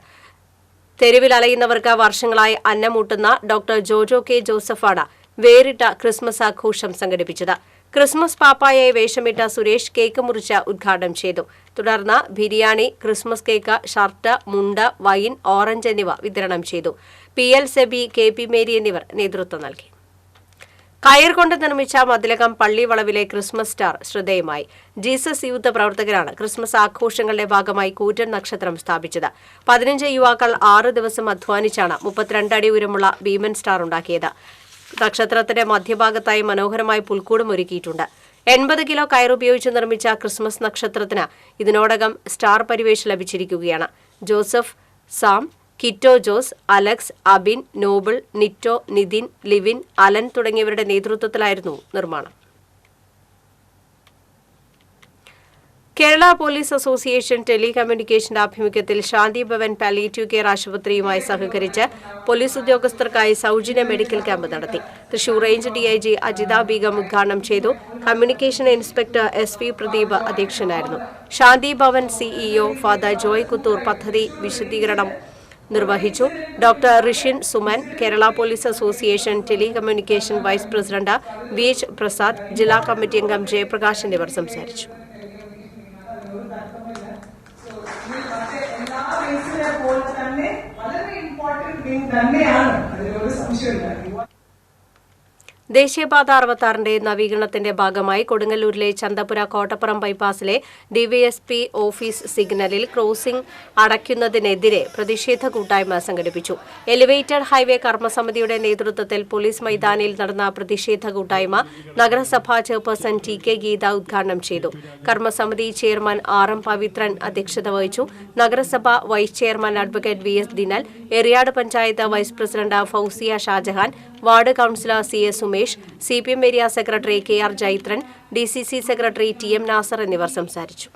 തെരുവിൽ അലയുന്നവർക്ക് വർഷങ്ങളായി അന്നമൂട്ടുന്ന ഡോക്ടർ ജോജോ K ജോസഫാണ് വേറിട്ട ക്രിസ്മസ് ആഘോഷം സംഘടിപ്പിച്ചത്. ക്രിസ്മസ് പാപ്പായെ വേഷമിട്ട സുരേഷ് കേക്ക് മുറിച്ച് ഉദ്ഘാടനം ചെയ്തു. തുടർന്ന് ബിരിയാണി, ക്രിസ്മസ് കേക്ക്, ഷർട്ട്, മുണ്ട്, വൈൻ, ഓറഞ്ച് എന്നിവ വിതരണം ചെയ്തു. PL സെബി, KP മേരി എന്നിവർ നേതൃത്വം നൽകി. കയർ കൊണ്ട് നിർമ്മിച്ച മതിലകം പള്ളി വളവിലെ ക്രിസ്മസ് സ്റ്റാർ ശ്രദ്ധേയമായി. ജീസസ് യൂത്ത് പ്രവർത്തകരാണ് ക്രിസ്മസ് ആഘോഷങ്ങളുടെ ഭാഗമായി കൂറ്റൻ നക്ഷത്രം സ്ഥാപിച്ചത്. 15 യുവാക്കൾ 6 ദിവസം അധ്വാനിച്ചാണ് 32 അടി ഉയരമുള്ള ഭീമൻ സ്റ്റാർ ഉണ്ടാക്കിയത്. നക്ഷത്രത്തിന്റെ മധ്യഭാഗത്തായി മനോഹരമായ പുൽക്കൂടും ഒരുക്കിയിട്ടുണ്ട്. 80 കിലോ കയർ ഉപയോഗിച്ച് നിർമ്മിച്ച ക്രിസ്മസ് നക്ഷത്രത്തിന് ഇതിനോടകം സ്റ്റാർ പരിവേഷം ലഭിച്ചിരിക്കുകയാണ്. Joseph, Sam, Kitto Jose, Alex, Abin, Noble, Nitto, Nithin, Livin, Alan തുടങ്ങിയവരുടെ നേതൃത്വത്തിലായിരുന്നു നിർമ്മാണം. കേരള പോലീസ് അസോസിയേഷൻ ടെലികമ്മ്യൂണിക്കേഷന്റെ ആഭിമുഖ്യത്തിൽ ശാന്തി ഭവൻ പാലിയേറ്റീവ് കെയർ ആശുപത്രിയുമായി സഹകരിച്ച് പോലീസ് ഉദ്യോഗസ്ഥർക്കായി സൗജന്യ മെഡിക്കൽ ക്യാമ്പ് നടത്തി. തൃശൂർ റേഞ്ച് ഡിഐജി അജിത ബീഗം ഉദ്ഘാടനം ചെയ്തു. കമ്മ്യൂണിക്കേഷൻ ഇൻസ്പെക്ടർ SV പ്രദീപ് അധ്യക്ഷനായിരുന്നു. ശാന്തി ഭവൻ സിഇഒ ഫാദർ ജോയ് കുത്തൂർ പദ്ധതി വിശദീകരണം നിർവഹിച്ചു. Doctor Rishin Suman, Kerala police association telecommunication vice president VH Prasad, ജില്ലാ കമ്മിറ്റി അംഗം ജയപ്രകാശ് എന്നിവർ സംസാരിച്ചു. ദേശീയപാത 66 നവീകരണത്തിന്റെ ഭാഗമായി കൊടുങ്ങല്ലൂരിലെ ചന്തപുര കോട്ടപ്പുറം ബൈപ്പാസിലെ ഡിവൈഎസ്പി ഓഫീസ് സിഗ്നലിൽ ക്രോസിംഗ് അടയ്ക്കുന്നതിനെതിരെ പ്രതിഷേധ കൂട്ടായ്മ സംഘടിപ്പിച്ചു. എലിവേറ്റഡ് ഹൈവേ കർമ്മസമിതിയുടെ നേതൃത്വത്തിൽ പോലീസ് മൈതാനിയിൽ നടന്ന പ്രതിഷേധ കൂട്ടായ്മ നഗരസഭാ ചെയർപേഴ്സൺ TK ഗീത ഉദ്ഘാടനം ചെയ്തു. കർമ്മസമിതി ചെയർമാൻ RM പവിത്രൻ അധ്യക്ഷത വഹിച്ചു. നഗരസഭ vice chairman advocate VS Dinal, Eriyad panchayat vice president Fousiya Shajahan, ward councillor CS Sumesh, CPM area secretary KR Jaithran, DCC secretary TM Nasar എന്നിവർ സംസാരിച്ചു.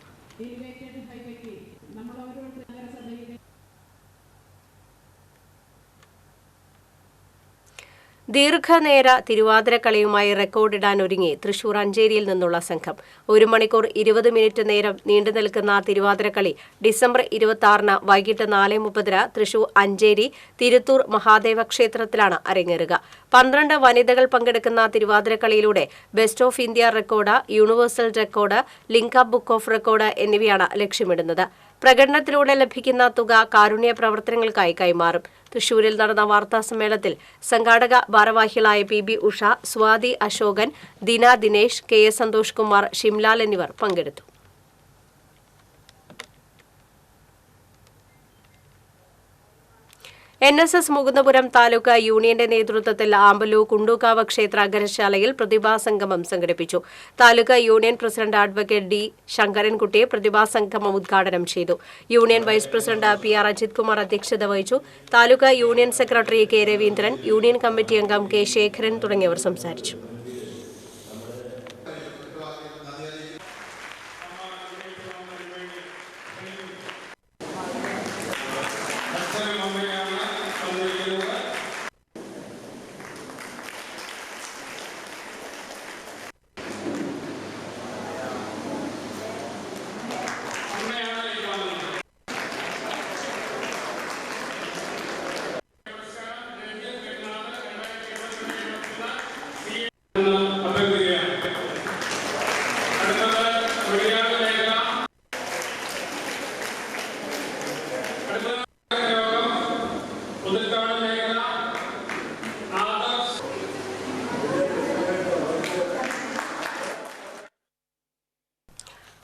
ദീർഘനേര തിരുവാതിരക്കളിയുമായി റെക്കോർഡിടാൻ ഒരുങ്ങി തൃശൂർ അഞ്ചേരിയിൽ നിന്നുള്ള സംഘം. 1 മണിക്കൂർ 20 മിനിറ്റ് നേരം നീണ്ടു നിൽക്കുന്ന തിരുവാതിരക്കളി ഡിസംബർ 26 വൈകിട്ട് 4:30 തൃശൂർ അഞ്ചേരി തിരുത്തൂർ മഹാദേവ ക്ഷേത്രത്തിലാണ് അരങ്ങേറുക. 12 വനിതകൾ പങ്കെടുക്കുന്ന തിരുവാതിരക്കളിയിലൂടെ best of India record, universal record, link up book of record എന്നിവയാണ് ലക്ഷ്യമിടുന്നത്. പ്രകടനത്തിലൂടെ ലഭിക്കുന്ന തുക കാരുണ്യ പ്രവർത്തനങ്ങൾക്കായി കൈമാറും. തൃശൂരിൽ നടന്ന വാർത്താസമ്മേളനത്തിൽ സംഘാടക ഭാരവാഹികളായ PB ഉഷ, സ്വാതി അശോകൻ, ദിന ദിനേശ്, KS സന്തോഷ് കുമാർ, ഷിംലാൽ എന്നിവർ പങ്കെടുത്തു. NSS മുകുന്ദപുരം താലൂക്ക് യൂണിയന്റെ നേതൃത്വത്തിൽ ആമ്പലു കുണ്ടൂക്കാവ് ക്ഷേത്ര അഗ്രശാലയിൽ പ്രതിഭാസംഗമം സംഘടിപ്പിച്ചു. Taluk union president advocate D Sankarankutty പ്രതിഭാസംഗമം ഉദ്ഘാടനം ചെയ്തു. Union vice president PR Ajith Kumar അധ്യക്ഷത വഹിച്ചു. Taluk union secretary K Raveendran, union committee അംഗം K ശേഖരൻ തുടങ്ങിയവർ സംസാരിച്ചു.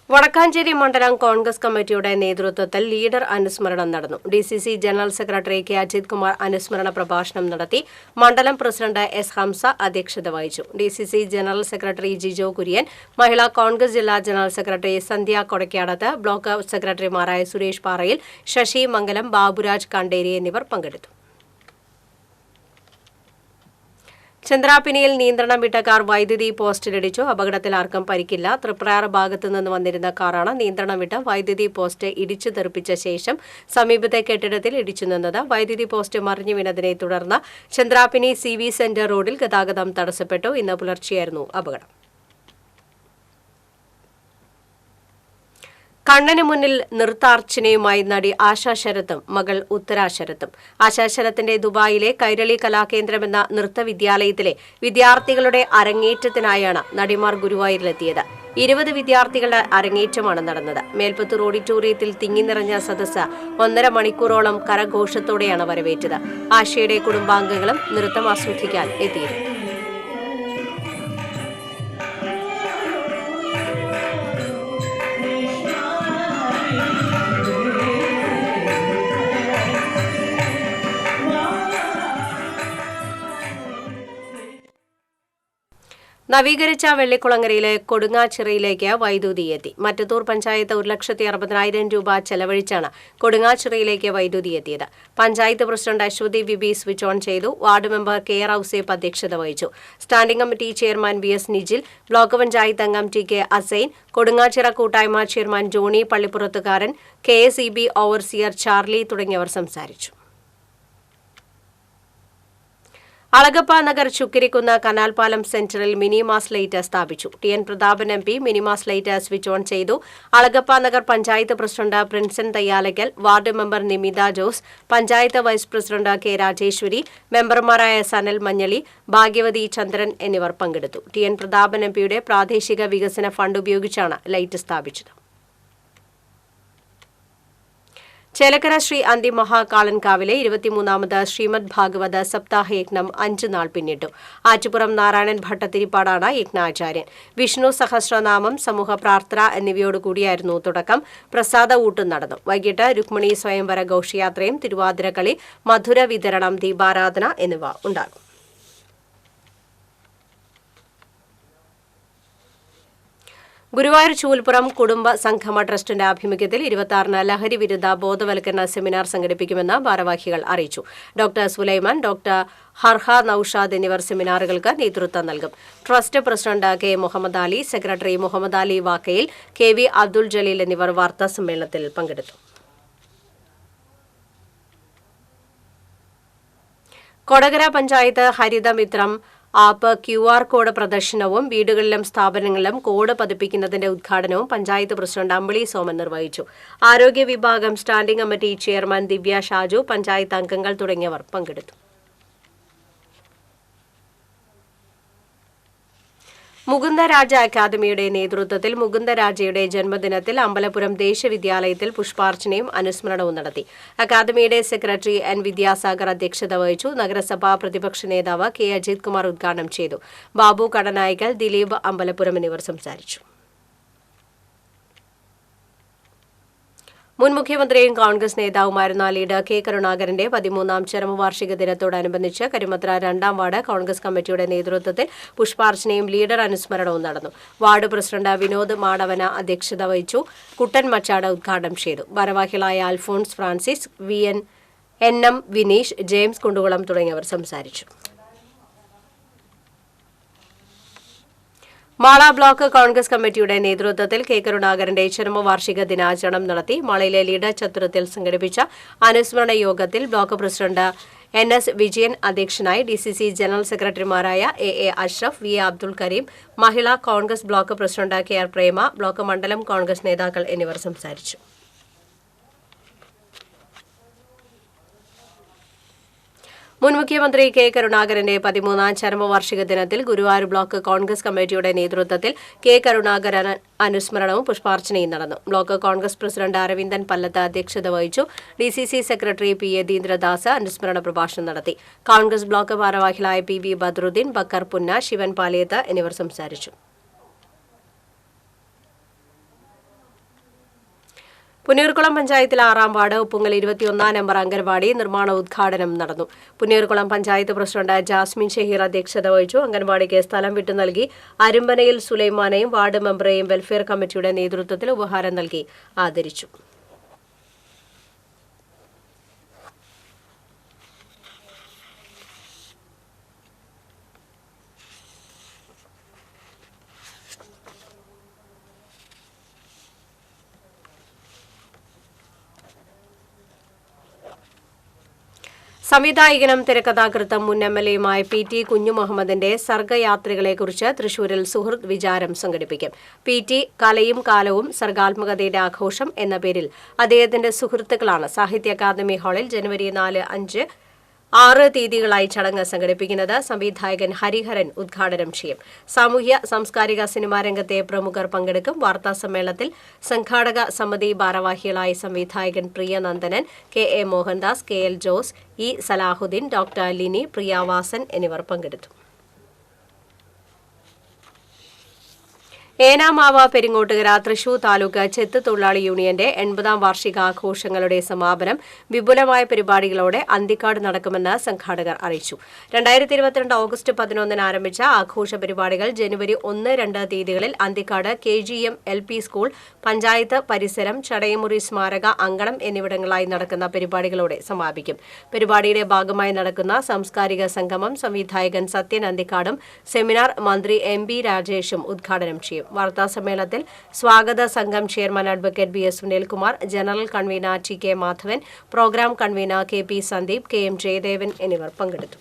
വടക്കാഞ്ചേരി മണ്ഡലം കോൺഗ്രസ് കമ്മിറ്റിയുടെ നേതൃത്വത്തിൽ ലീഡർ അനുസ്മരണം നടന്നു. DCC general secretary K Ajith Kumar അനുസ്മരണ പ്രഭാഷണം നടത്തി. മണ്ഡലം പ്രസിഡന്റ് S ഹംസ അധ്യക്ഷത വഹിച്ചു. DCC general secretary Jijo Kurian, Mahila Congress ജില്ലാ general secretary Sandhya Kodakkadath, block സെക്രട്ടറിമാരായ സുരേഷ് പാറയിൽ, ശശി മംഗലം, ബാബുരാജ് കണ്ടേരി എന്നിവർ പങ്കെടുത്തു. ചന്ദ്രാപിനിയിൽ നിയന്ത്രണം വിട്ട കാർ വൈദ്യുതി പോസ്റ്റിലിടിച്ചു. അപകടത്തിൽ ആർക്കും പരിക്കില്ല. തൃപ്രയാർ ഭാഗത്തു നിന്ന് വന്നിരുന്ന കാറാണ് നിയന്ത്രണം വിട്ട് വൈദ്യുതി പോസ്റ്റ് ഇടിച്ചു തെറിപ്പിച്ച ശേഷം സമീപത്തെ കെട്ടിടത്തിൽ ഇടിച്ചു നിന്നത്. വൈദ്യുതി പോസ്റ്റ് മറിഞ്ഞു വീണതിനെ തുടർന്ന് ചന്ദ്രാപിനി CV സെന്റർ റോഡിൽ ഗതാഗതം തടസ്സപ്പെട്ടു. ഇന്ന് പുലർച്ചെയായിരുന്നു അപകടം. കണ്ണന് മുന്നിൽ നൃത്താർച്ചനയുമായി നടി ആശാ ശരത്തും മകൾ ഉത്തര ശരത്തും. ആശാ ശരത്തിന്റെ ദുബായിലെ കൈരളി കലാകേന്ദ്രമെന്ന നൃത്തവിദ്യാലയത്തിലെ വിദ്യാർത്ഥികളുടെ അരങ്ങേറ്റത്തിനായാണ് നടിമാർ ഗുരുവായൂരിലെത്തിയത്. 20 വിദ്യാർത്ഥികളുടെ അരങ്ങേറ്റമാണ് നടന്നത്. മേൽപ്പത്തൂർ ഓഡിറ്റോറിയത്തിൽ തിങ്ങി നിറഞ്ഞ സദസ്സ് 1.5 മണിക്കൂറോളം കരഘോഷത്തോടെയാണ് വരവേറ്റത്. ആശയുടെ കുടുംബാംഗങ്ങളും നൃത്തം ആസ്വദിക്കാൻ എത്തിയിരുന്നു. നവീകരിച്ച വെള്ളിക്കുളങ്ങരയിലെ കൊടുങ്ങാച്ചിറയിലേക്ക് വൈദ്യുതി എത്തി. മറ്റത്തൂർ പഞ്ചായത്ത് 1,60,000 രൂപ ചെലവഴിച്ചാണ് കൊടുങ്ങാച്ചിറയിലേക്ക് വൈദ്യുതി എത്തിയത്. Panchayat president Aswathy V B switch on ചെയ്തു. വാർഡ് മെമ്പർ കെ ഔസേപ്പ് അധ്യക്ഷത വഹിച്ചു. Standing committee chairman VS Nijil, block panchayat അംഗം TK അസൈൻ, കൊടുങ്ങാച്ചിറ കൂട്ടായ്മ chairman Johnny Pallippurathukaran, KSEB overseer Charlie തുടങ്ങിയവർ സംസാരിച്ചു. അളഗപ്പ നഗർ ചുക്കിരിക്കുന്ന കനാൽപാലം സെന്ററിൽ മിനിമാസ് ലൈറ്റ് സ്ഥാപിച്ചു. TN Prathapan MP mini mast light switch on ചെയ്തു. Alagappa Nagar panchayat president Prinson Thayyalakkal, ward member Nimitha Jose, panchayat vice president K Rajeshwari, മെമ്പർമാരായ സനൽ മഞ്ഞളി, ഭാഗ്യവതി ചന്ദ്രൻ എന്നിവർ പങ്കെടുത്തു. TN പ്രതാപൻ MPയുടെ പ്രാദേശിക വികസന ഫണ്ട് ഉപയോഗിച്ചാണ് ലൈറ്റ് സ്ഥാപിച്ചത്. ചേലക്കര ശ്രീ അന്തിമഹാകാളൻകാവിലെ 23ാമത് ശ്രീമദ് ഭാഗവത സപ്താഹ യജ്ഞം 5 നാൾ പിന്നിട്ടു. ആറ്റുപുറം നാരായണൻ ഭട്ടത്തിരിപ്പാടാണ് യജ്ഞാചാര്യൻ. വിഷ്ണു സഹസ്രനാമം, സമൂഹ പ്രാർത്ഥന എന്നിവയോടുകൂടിയായിരുന്നു തുടക്കം. പ്രസാദ ഊട്ടും നടന്നു. വൈകിട്ട് രുക്മിണി സ്വയംവര ഘോഷയാത്രയും തിരുവാതിരക്കളി, മധുര വിതരണം, ദീപാരാധന എന്നിവ ഉണ്ടാകും. ഗുരുവായൂർ ചൂൽപ്പുറം കുടുംബ സംഗമ ട്രസ്റ്റിന്റെ ആഭിമുഖ്യത്തിൽ 26-ന് ലഹരി വിരുദ്ധ ബോധവൽക്കരണ സെമിനാർ സംഘടിപ്പിക്കുമെന്ന് ഭാരവാഹികൾ അറിയിച്ചു. ഡോക്ടർ സുലൈമാൻ, ഡോക്ടർ ഹർഹ നൌഷാദ് എന്നിവർ സെമിനാറുകൾക്ക് നേതൃത്വം നൽകും. Trust president K Muhammad Ali, secretary Muhammad Ali Vakkayil, KV Abdul Jaleel എന്നിവർ വാർത്താ സമ്മേളനത്തിൽ പങ്കെടുത്തു. Kodakara panchayat Harithamithram app QR code പ്രദർശനവും വീടുകളിലും സ്ഥാപനങ്ങളിലും കോഡ് പതിപ്പിക്കുന്നതിന്റെ ഉദ്ഘാടനവും പഞ്ചായത്ത് പ്രസിഡന്റ് അമ്പിളി സോമൻ നിർവഹിച്ചു. ആരോഗ്യ വിഭാഗം സ്റ്റാൻഡിംഗ് കമ്മിറ്റി ചെയർമാൻ ദിവ്യ ഷാജു, പഞ്ചായത്ത് അംഗങ്ങൾ തുടങ്ങിയവർ പങ്കെടുത്തു. മുകുന്ദരാജ അക്കാദമിയുടെ നേതൃത്വത്തിൽ മുകുന്ദരാജയുടെ ജന്മദിനത്തിൽ അമ്പലപുരം ദേശവിദ്യാലയത്തിൽ പുഷ്പാർച്ചനയും അനുസ്മരണവും നടത്തി. അക്കാദമിയുടെ സെക്രട്ടറി N വിദ്യാസാഗർ അധ്യക്ഷത വഹിച്ചു. നഗരസഭാ പ്രതിപക്ഷ നേതാവ് K അജിത് കുമാർ ഉദ്ഘാടനം ചെയ്തു. ബാബു കടനായ്ക്കൽ, ദിലീപ് അമ്പലപുരം എന്നിവർ സംസാരിച്ചു. മുൻ മുഖ്യമന്ത്രിയും കോൺഗ്രസ് നേതാവുമായിരുന്ന ലീഡർ K കരുണാകരന്റെ 13ാം ചരമവാർഷിക ദിനത്തോടനുബന്ധിച്ച് കരിമത്ര 2ാം വാർഡ് കോൺഗ്രസ് കമ്മിറ്റിയുടെ നേതൃത്വത്തിൽ പുഷ്പാർച്ചനയും ലീഡർ അനുസ്മരണവും നടന്നു. വാർഡ് പ്രസിഡന്റ് വിനോദ് മാടവന അധ്യക്ഷത വഹിച്ചു. കുട്ടൻ മച്ചാട് ഉദ്ഘാടനം ചെയ്തു. ഭാരവാഹികളായ Alphonse Francis, NM Vineesh, James Kundukulam തുടങ്ങിയവർ സംസാരിച്ചു. മാള ബ്ലോക്ക് കോൺഗ്രസ് കമ്മിറ്റിയുടെ നേതൃത്വത്തിൽ K കരുണാകരന്റെ ചരമവാർഷിക ദിനാചരണം നടത്തി. മാളയിലെ ലീഡർ ചത്തുരത്തിൽ സംഘടിപ്പിച്ച അനുസ്മരണ യോഗത്തിൽ ബ്ലോക്ക് പ്രസിഡന്റ് NS വിജയൻ അധ്യക്ഷനായി. DCC ജനറൽ സെക്രട്ടറിമാരായ AA അഷ്റഫ്, VA അബ്ദുൾ കരീം, മഹിളാ കോൺഗ്രസ് ബ്ലോക്ക് പ്രസിഡന്റ് KR പ്രേമ, ബ്ലോക്ക് മണ്ഡലം കോൺഗ്രസ് നേതാക്കൾ എന്നിവർ സംസാരിച്ചു. മുൻ മുഖ്യമന്ത്രി K കരുണാകരന്റെ 13ാം ചരമവാർഷിക ദിനത്തിൽ ഗുരുവായൂർ ബ്ലോക്ക് കോൺഗ്രസ് കമ്മിറ്റിയുടെ നേതൃത്വത്തിൽ K കരുണാകരൻ അനുസ്മരണവും പുഷ്പാർച്ചനയും നടന്നു. ബ്ലോക്ക് കോൺഗ്രസ് പ്രസിഡന്റ് അരവിന്ദൻ പല്ലത്ത് അധ്യക്ഷത വഹിച്ചു. DCC സെക്രട്ടറി P A ദീന്ദ്രദാസ് അനുസ്മരണ പ്രഭാഷണം നടത്തി. കോൺഗ്രസ് ബ്ലോക്ക് ഭാരവാഹികളായ PV ബദ്രുദ്ദീൻ, ബക്കർ പുന്ന, ശിവൻ പാലിയത്ത് എന്നിവർ സംസാരിച്ചു. പുന്നയൂർകുളം പഞ്ചായത്തിലെ 6ാം വാർഡ് ഉപ്പുങ്ങൽ 21ാം നമ്പർ അംഗൻവാടി നിർമ്മാണ ഉദ്ഘാടനം നടന്നു. പുന്നയൂർകുളം പഞ്ചായത്ത് പ്രസിഡന്റ് ജാസ്മിൻ ഷഹീർ അധ്യക്ഷത വഹിച്ചു. അംഗൻവാടിക്ക് സ്ഥലം വിട്ടു നൽകി അരുമ്പനയിൽ സുലൈമാനെയും വാർഡ് മെമ്പറെയും വെൽഫെയർ കമ്മിറ്റിയുടെ നേതൃത്വത്തിൽ ഉപഹാരം നൽകി ആദരിച്ചു. സംവിധായകനും തിരക്കഥാകൃത്തും മുൻ MLA-യുമായ PT കുഞ്ഞുമുഹമ്മദിന്റെ സർഗയാത്രികളെക്കുറിച്ച് തൃശൂരിൽ സുഹൃത്ത് വിചാരം സംഘടിപ്പിക്കും. PT കലയും കാലവും സർഗാത്മകതയുടെ ആഘോഷം എന്ന പേരിൽ അദ്ദേഹത്തിന്റെ സുഹൃത്തുക്കളാണ് സാഹിത്യ അക്കാദമി ഹാളിൽ ജനുവരി 4, 5, 6 തീയതികളായി ചടങ്ങ് സംഘടിപ്പിക്കുന്നത്. സംവിധായകൻ ഹരിഹരൻ ഉദ്ഘാടനം ചെയ്യും. സാമൂഹ്യ സാംസ്കാരിക സിനിമാ രംഗത്തെ പ്രമുഖർ പങ്കെടുക്കും. വാർത്താ സമ്മേളനത്തിൽ സംഘാടക സമിതി ഭാരവാഹികളായ സംവിധായകൻ Priyanandanan, KA Mohandas, KL Jose, E Salahuddin, doctor Lini, Priyavasan എന്നിവർ പങ്കെടുത്തു. ഏനാമാവ പെരിങ്ങോട്ടുകര തൃശൂർ താലൂക്ക് ചെത്ത് തൊഴിലാളി യൂണിയന്റെ 80ാം വാർഷികാഘോഷങ്ങളുടെ സമാപനം വിപുലമായ പരിപാടികളോടെ അന്തിക്കാട് നടക്കുമെന്ന് സംഘാടകർ അറിയിച്ചു. 2022 ഓഗസ്റ്റ് 11 ആരംഭിച്ച ആഘോഷ പരിപാടികൾ ജനുവരി 1-2 തീയതികളിൽ Anthikad KGM LP school, panchayat പരിസരം, ചടയമുറി സ്മാരക അങ്കണം എന്നിവിടങ്ങളിലായി നടക്കുന്ന പരിപാടികളോടെ സമാപിക്കും. പരിപാടിയുടെ ഭാഗമായി നടക്കുന്ന സാംസ്കാരിക സംഗമം സംവിധായകൻ സത്യൻ അന്തിക്കാടും സെമിനാർ മന്ത്രി MB രാജേഷും ഉദ്ഘാടനം ചെയ്യും. വാർത്താസമ്മേളനത്തിൽ സ്വാഗത സംഘം chairman advocate BS Sunilkumar, general convener TK Madhavan, programme convener KP Sandeep, KM Jayadevan എന്നിവർ പങ്കെടുത്തു.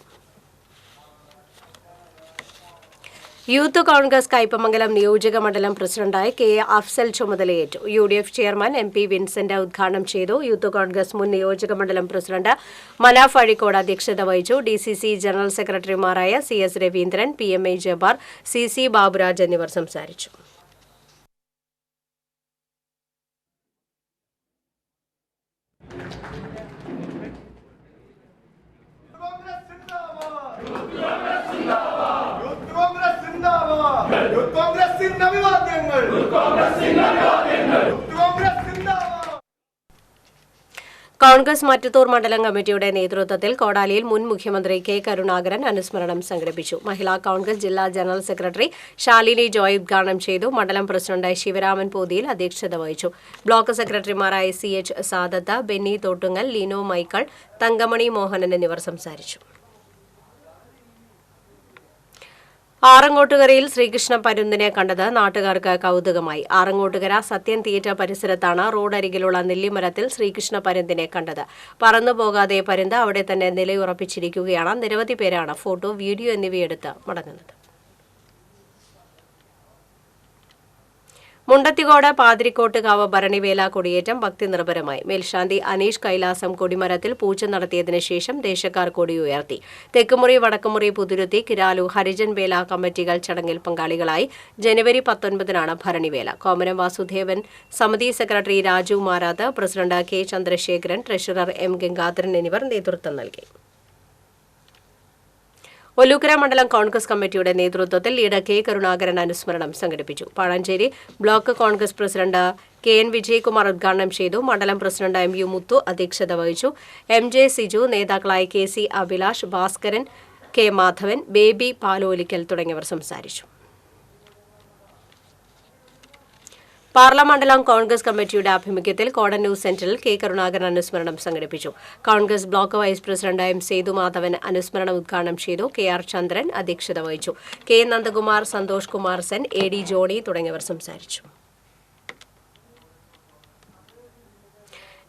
യൂത്ത് കോൺഗ്രസ് കയ്പമംഗലം നിയോജക മണ്ഡലം പ്രസിഡന്റായി KA അഫ്സൽ ചുമതലയേറ്റു. UDF ചെയർമാൻ MP വിൻസെന്റ് ഉദ്ഘാടനം ചെയ്തു. യൂത്ത് കോൺഗ്രസ് മുൻ നിയോജക മണ്ഡലം പ്രസിഡന്റ് മനാഫ് അഴിക്കോട് അധ്യക്ഷത വഹിച്ചു. DCC ജനറൽ സെക്രട്ടറിമാരായ CS Raveendran, PMA Jabbar, CC Baburaj എന്നിവർ സംസാരിച്ചു. കോൺഗ്രസ് മറ്റത്തൂർ മണ്ഡലം കമ്മിറ്റിയുടെ നേതൃത്വത്തിൽ കോടാലിയിൽ മുൻ മുഖ്യമന്ത്രി K കരുണാകരൻ അനുസ്മരണം സംഘടിപ്പിച്ചു. മഹിളാ കോൺഗ്രസ് ജില്ലാ ജനറൽ സെക്രട്ടറി ശാലിനി ജോയ് ഉദ്ഘാടനം ചെയ്തു. മണ്ഡലം പ്രസിഡന്റ് ശിവരാമൻ പോതിയിൽ അധ്യക്ഷത വഹിച്ചു. ബ്ലോക്ക് സെക്രട്ടറിമാരായ CH സാദത്ത്, ബെന്നി തോട്ടുങ്ങൽ, ലീനോ മൈക്കിൾ, തങ്കമണി മോഹനൻ എന്നിവർ സംസാരിച്ചു. ആറങ്ങോട്ടുകരയിൽ ശ്രീകൃഷ്ണ പരുന്തിനെ കണ്ടത് നാട്ടുകാർക്ക് കൗതുകമായി. ആറങ്ങോട്ടുകര സത്യൻ തിയേറ്റർ പരിസരത്താണ് റോഡരികിലുള്ള നെല്ലിമരത്തിൽ ശ്രീകൃഷ്ണ പരുന്തിനെ കണ്ടത്. പറന്നുപോകാതെ പരുന്ത് അവിടെ തന്നെ നിലയുറപ്പിച്ചിരിക്കുകയാണ്. നിരവധി പേരാണ് ഫോട്ടോ, വീഡിയോ എന്നിവയെടുത്ത് മടങ്ങുന്നത്. മുണ്ടത്തിക്കോട് പാതിരിക്കോട്ടുകാവ് ഭരണിവേല കൊടിയേറ്റം ഭക്തി നിർഭരമായി. മേൽശാന്തി അനീഷ് കൈലാസം കൊടിമരത്തിൽ പൂജ നടത്തിയതിനു ശേഷം ദേശക്കാർ കൊടിയുയർത്തി. തെക്കുമുറി, വടക്കുമുറി, പുതുരുത്തി, കിരാലു, ഹരിജൻ വേല കമ്മിറ്റികൾ ചടങ്ങിൽ പങ്കാളികളായി. ജനുവരി 19 ഭരണിവേല. കോമരം വാസുദേവൻ സമിതി secretary Raju Marath, president K Chandrasekharan, treasurer M Gangadharan എന്നിവർ നേതൃത്വം നൽകി. ഒല്ലൂക്കര മണ്ഡലം കോൺഗ്രസ് കമ്മിറ്റിയുടെ നേതൃത്വത്തിൽ ലീഡർ K കരുണാകരൻ അനുസ്മരണം സംഘടിപ്പിച്ചു. Panancheri block Congress president KN Vijayakumar ഉദ്ഘാടനം ചെയ്തു. മണ്ഡലം പ്രസിഡന്റ് MU മുത്തു അധ്യക്ഷത വഹിച്ചു. MJ സിജു, നേതാക്കളായ KC Abhilash, Bhaskaran, K Madhavan, Baby Palolikkal തുടങ്ങിയവർ സംസാരിച്ചു. പാർലമണ്ഡലം കോൺഗ്രസ് കമ്മിറ്റിയുടെ ആഭിമുഖ്യത്തിൽ കോടൻ ന്യൂസ് സെന്ററിൽ K കരുണാകരൻ അനുസ്മരണം സംഘടിപ്പിച്ചു. Congress block vice president M Sethumadhavan അനുസ്മരണം ഉദ്ഘാടനം ചെയ്തു. KR ചന്ദ്രൻ അധ്യക്ഷത വഹിച്ചു. K Nandakumar, Santhosh Kumar Sen, AD Johnny തുടങ്ങിയവർ സംസാരിച്ചു.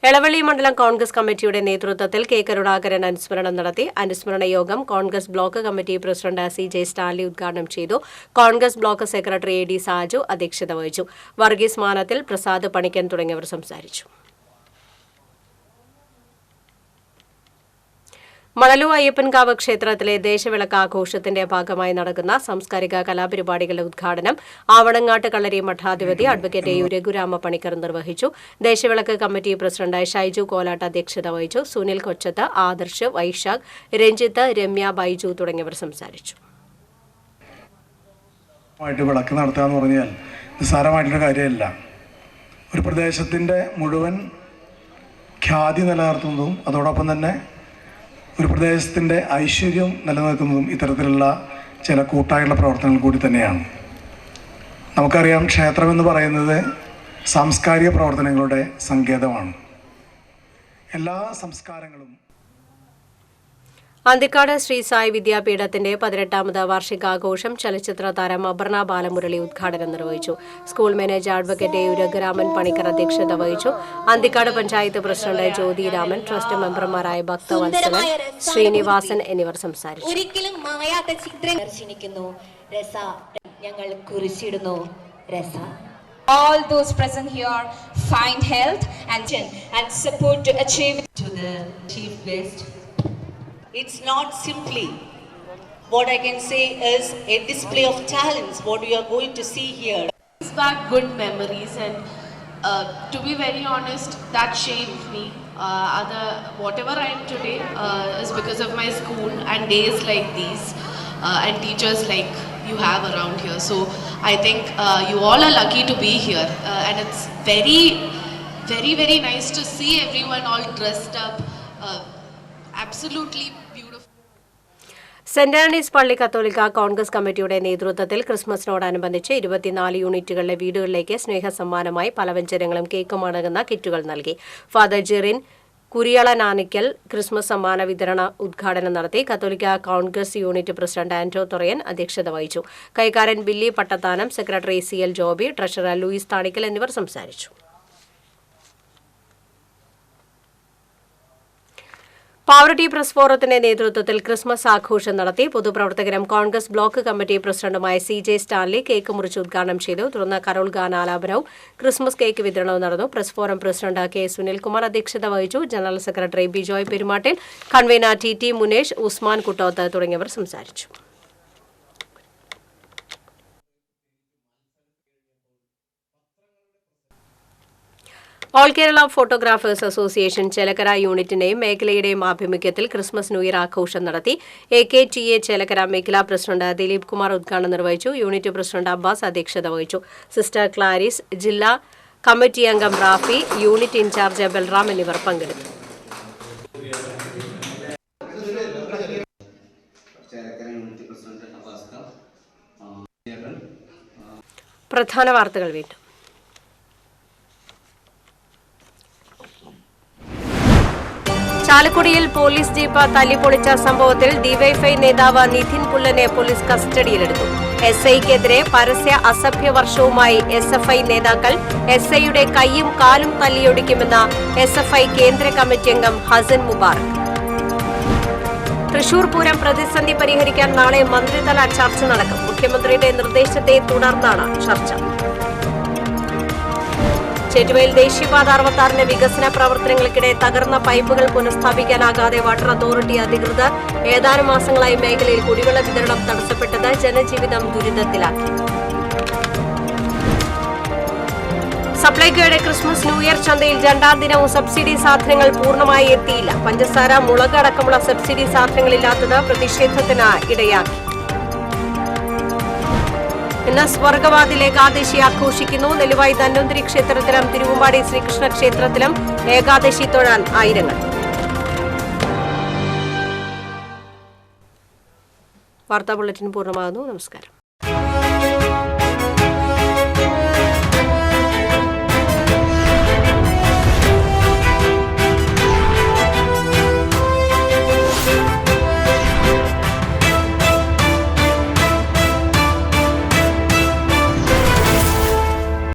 എളവള്ളി മണ്ഡലം കോൺഗ്രസ് കമ്മിറ്റിയുടെ നേതൃത്വത്തിൽ K കരുണാകരൻ അനുസ്മരണം നടത്തി. അനുസ്മരണ യോഗം Congress block committee president CJ Stanley ഉദ്ഘാടനം ചെയ്തു. Congress block secretary AD Saju അധ്യക്ഷത വഹിച്ചു. വർഗീസ് മാനത്തിൽ, പ്രസാദ് പണിക്കൻ തുടങ്ങിയവർ സംസാരിച്ചു. മണലു അയ്യപ്പൻകാവ് ക്ഷേത്രത്തിലെ ദേശവിളക്ക് ആഘോഷത്തിന്റെ ഭാഗമായി നടക്കുന്ന സാംസ്കാരിക കലാപരിപാടികളുടെ ഉദ്ഘാടനം ആവണങ്ങാട്ട് കളരി മഠാധിപതി അഡ്വക്കേറ്റ് AU രഘുരാമ പണിക്കർ നിർവഹിച്ചു. ദേശവിളക്ക് കമ്മിറ്റി പ്രസിഡന്റ് ഷൈജു കോലാട്ട് അധ്യക്ഷത വഹിച്ചു. സുനിൽ കൊച്ചത്ത്, ആദർശ്, വൈശാഖ്, രഞ്ജിത്ത്, രമ്യ, ബൈജു തുടങ്ങിയവർ സംസാരിച്ചു. വിളക്ക് നടത്തുക എന്ന് പറഞ്ഞാൽ നിസ്സാരമായിട്ടുള്ള കാര്യമല്ല. ഒരു പ്രദേശത്തിൻ്റെ മുഴുവൻ ഖ്യാതി നിലനിർത്തുന്നതും അതോടൊപ്പം തന്നെ ഒരു പ്രദേശത്തിൻ്റെ ഐശ്വര്യം നിലനിൽക്കുന്നതും ഇത്തരത്തിലുള്ള ചില കൂട്ടായുള്ള പ്രവർത്തനങ്ങൾ കൂടി തന്നെയാണ്. നമുക്കറിയാം, ക്ഷേത്രമെന്ന് പറയുന്നത് സാംസ്കാരിക പ്രവർത്തനങ്ങളുടെ സങ്കേതമാണ്. എല്ലാ സംസ്കാരങ്ങളും അന്തിക്കാട് ശ്രീ സായി വിദ്യാപീഠത്തിന്റെ 18ാമത് വാർഷികാഘോഷം ചലച്ചിത്ര താരം അപർണ ബാലമുരളി ഉദ്ഘാടനം നിർവഹിച്ചു. School manager advocate AU Raghuraman Panicker അധ്യക്ഷത വഹിച്ചു. അന്തിക്കാട് പഞ്ചായത്ത് പ്രസിഡന്റ് ജ്യോതി രാമൻ, ട്രസ്റ്റ് മെമ്പർമാരായ ഭക്തവത്സലൻ, ശ്രീനിവാസൻ എന്നിവർ സംസാരിച്ചു. ഒരിക്കലും മായാത്ത ചിത്രം ദർശിക്കുന്നു രസ ഞങ്ങൾ കുറിച്ചിടുന്നു രസ. All those present here find health and support to achieve to the chief guest. It's not simply what I can say is a display of talents, what we are going to see here. It's back good memories, and to be very honest, that shaped me. Whatever I am today is because of my school and days like these and teachers like you have around here. So I think you all are lucky to be here, and it's very, very, very nice to see everyone all dressed up. Absolutely beautiful. Saint Antony's പള്ളി കത്തോലിക്ക കോൺഗ്രസ് കമ്മിറ്റിയുടെ നേതൃത്വത്തിൽ ക്രിസ്മസിനോടനുബന്ധിച്ച് 24 യൂണിറ്റുകളിലെ വീടുകളിലേക്ക് സ്നേഹസമ്മാനമായി പലവ്യഞ്ജനങ്ങളും കേക്കും അടങ്ങുന്ന കിറ്റുകൾ നൽകി. Father Jerin കുരിയളനാനിക്കൽ Christmas സമ്മാന വിതരണ ഉദ്ഘാടനം നടത്തി. കത്തോലിക്ക Congress unit president Anto Thorayan അധ്യക്ഷത വഹിച്ചു. കൈക്കാരൻ Billy Pattathanam, secretary CL Joby, treasurer Louis Thanikkal എന്നിവർ സംസാരിച്ചു. പാവറട്ടി പ്രസ് ഫോറത്തിന്റെ നേതൃത്വത്തിൽ ക്രിസ്മസ് ആഘോഷം നടത്തി. പൊതുപ്രവർത്തകരും കോൺഗ്രസ് ബ്ലോക്ക് കമ്മിറ്റി പ്രസിഡന്റുമായ CJ സ്റ്റാൻലി കേക്ക് മുറിച്ച് ഉദ്ഘാടനം ചെയ്തു. തുടർന്ന് കരോൾ ഗാനാലാപനവും ക്രിസ്മസ് കേക്ക് വിതരണവും നടന്നു. Press forum president K. Sunilkumar അധ്യക്ഷത വഹിച്ചു. General secretary Bijoy Perumattil, convener TT Munesh, Usman Kuttoth തുടങ്ങിയവർ സംസാരിച്ചു. All Kerala photographers association Chelakkara യൂണിറ്റിന്റെയും മേഖലയുടെയും ആഭിമുഖ്യത്തിൽ ക്രിസ്മസ് ന്യൂ ഇയർ ആഘോഷം നടത്തി. AKTA ചേലക്കര മേഖലാ പ്രസിഡന്റ് ദിലീപ് കുമാർ ഉദ്ഘാടനം നിർവഹിച്ചു. യൂണിറ്റ് പ്രസിഡന്റ് അബ്ബാസ് അധ്യക്ഷത വഹിച്ചു. സിസ്റ്റർ ക്ലാരിസ്, ജില്ലാ കമ്മിറ്റി അംഗം റാഫി, യൂണിറ്റ് ഇൻചാർജ് ബൽറാം എന്നിവർ പങ്കെടുത്തു. പ്രധാന വാർത്തകൾ വീണ്ടും. ചാലക്കുടിയിൽ പോലീസ് ജീപ്പ് തല്ലിപ്പൊളിച്ച സംഭവത്തിൽ ഡിവൈഎഫ്ഐ നേതാവ് നിധിൻ പുല്ലനെ പോലീസ് കസ്റ്റഡിയിലെടുത്തു. SIക്കെതിരെ പരസ്യ അസഭ്യ വർഷവുമായി SFI നേതാക്കൾ SIയുടെ കൈയും കാലും തല്ലിയൊടിക്കുമെന്ന് SFI കേന്ദ്ര കമ്മിറ്റി അംഗം ഹസൻ മുബാറക്. തൃശൂർ പൂരം പ്രതിസന്ധി പരിഹരിക്കാൻ നാളെ മന്ത്രിതല ചർച്ച നടക്കും. മുഖ്യമന്ത്രിയുടെ നിർദ്ദേശത്തെ തുടർന്നാണ് ചർച്ച. ചേറ്റുവയിൽ ദേശീയപാത 66 വികസന പ്രവർത്തനങ്ങൾക്കിടെ തകർന്ന പൈപ്പുകൾ പുനഃസ്ഥാപിക്കാനാകാതെ വാട്ടർ അതോറിറ്റി അധികൃതർ. ഏതാനും മാസങ്ങളായി മേഖലയിൽ കുടിവെള്ള വിതരണം തടസ്സപ്പെട്ടത് ജനജീവിതം ദുരിതത്തിലാക്കി. സപ്ലൈകോയുടെ ക്രിസ്മസ് ന്യൂ ഇയർ ചന്തയിൽ രണ്ടാം ദിനവും സബ്സിഡി സാധനങ്ങൾ പൂർണ്ണമായി എത്തിയില്ല. പഞ്ചസാര, മുളക് അടക്കമുള്ള സബ്സിഡി സാധനങ്ങളില്ലാത്തത് പ്രതിഷേധത്തിന് ഇടയാക്കി. ഇന്ന് സ്വർഗവാതിൽ ഏകാദശി ആഘോഷിക്കുന്നു. നെല്ലുവായി ധന്വന്തരി ക്ഷേത്രത്തിലും തിരുവമ്പാടി ശ്രീകൃഷ്ണ ക്ഷേത്രത്തിലും ഏകാദശി തൊഴാൻ ആയിരങ്ങൾ. വാർത്താ ബുള്ളറ്റിൻ പൂർണ്ണമാകുന്നു. നമസ്കാരം.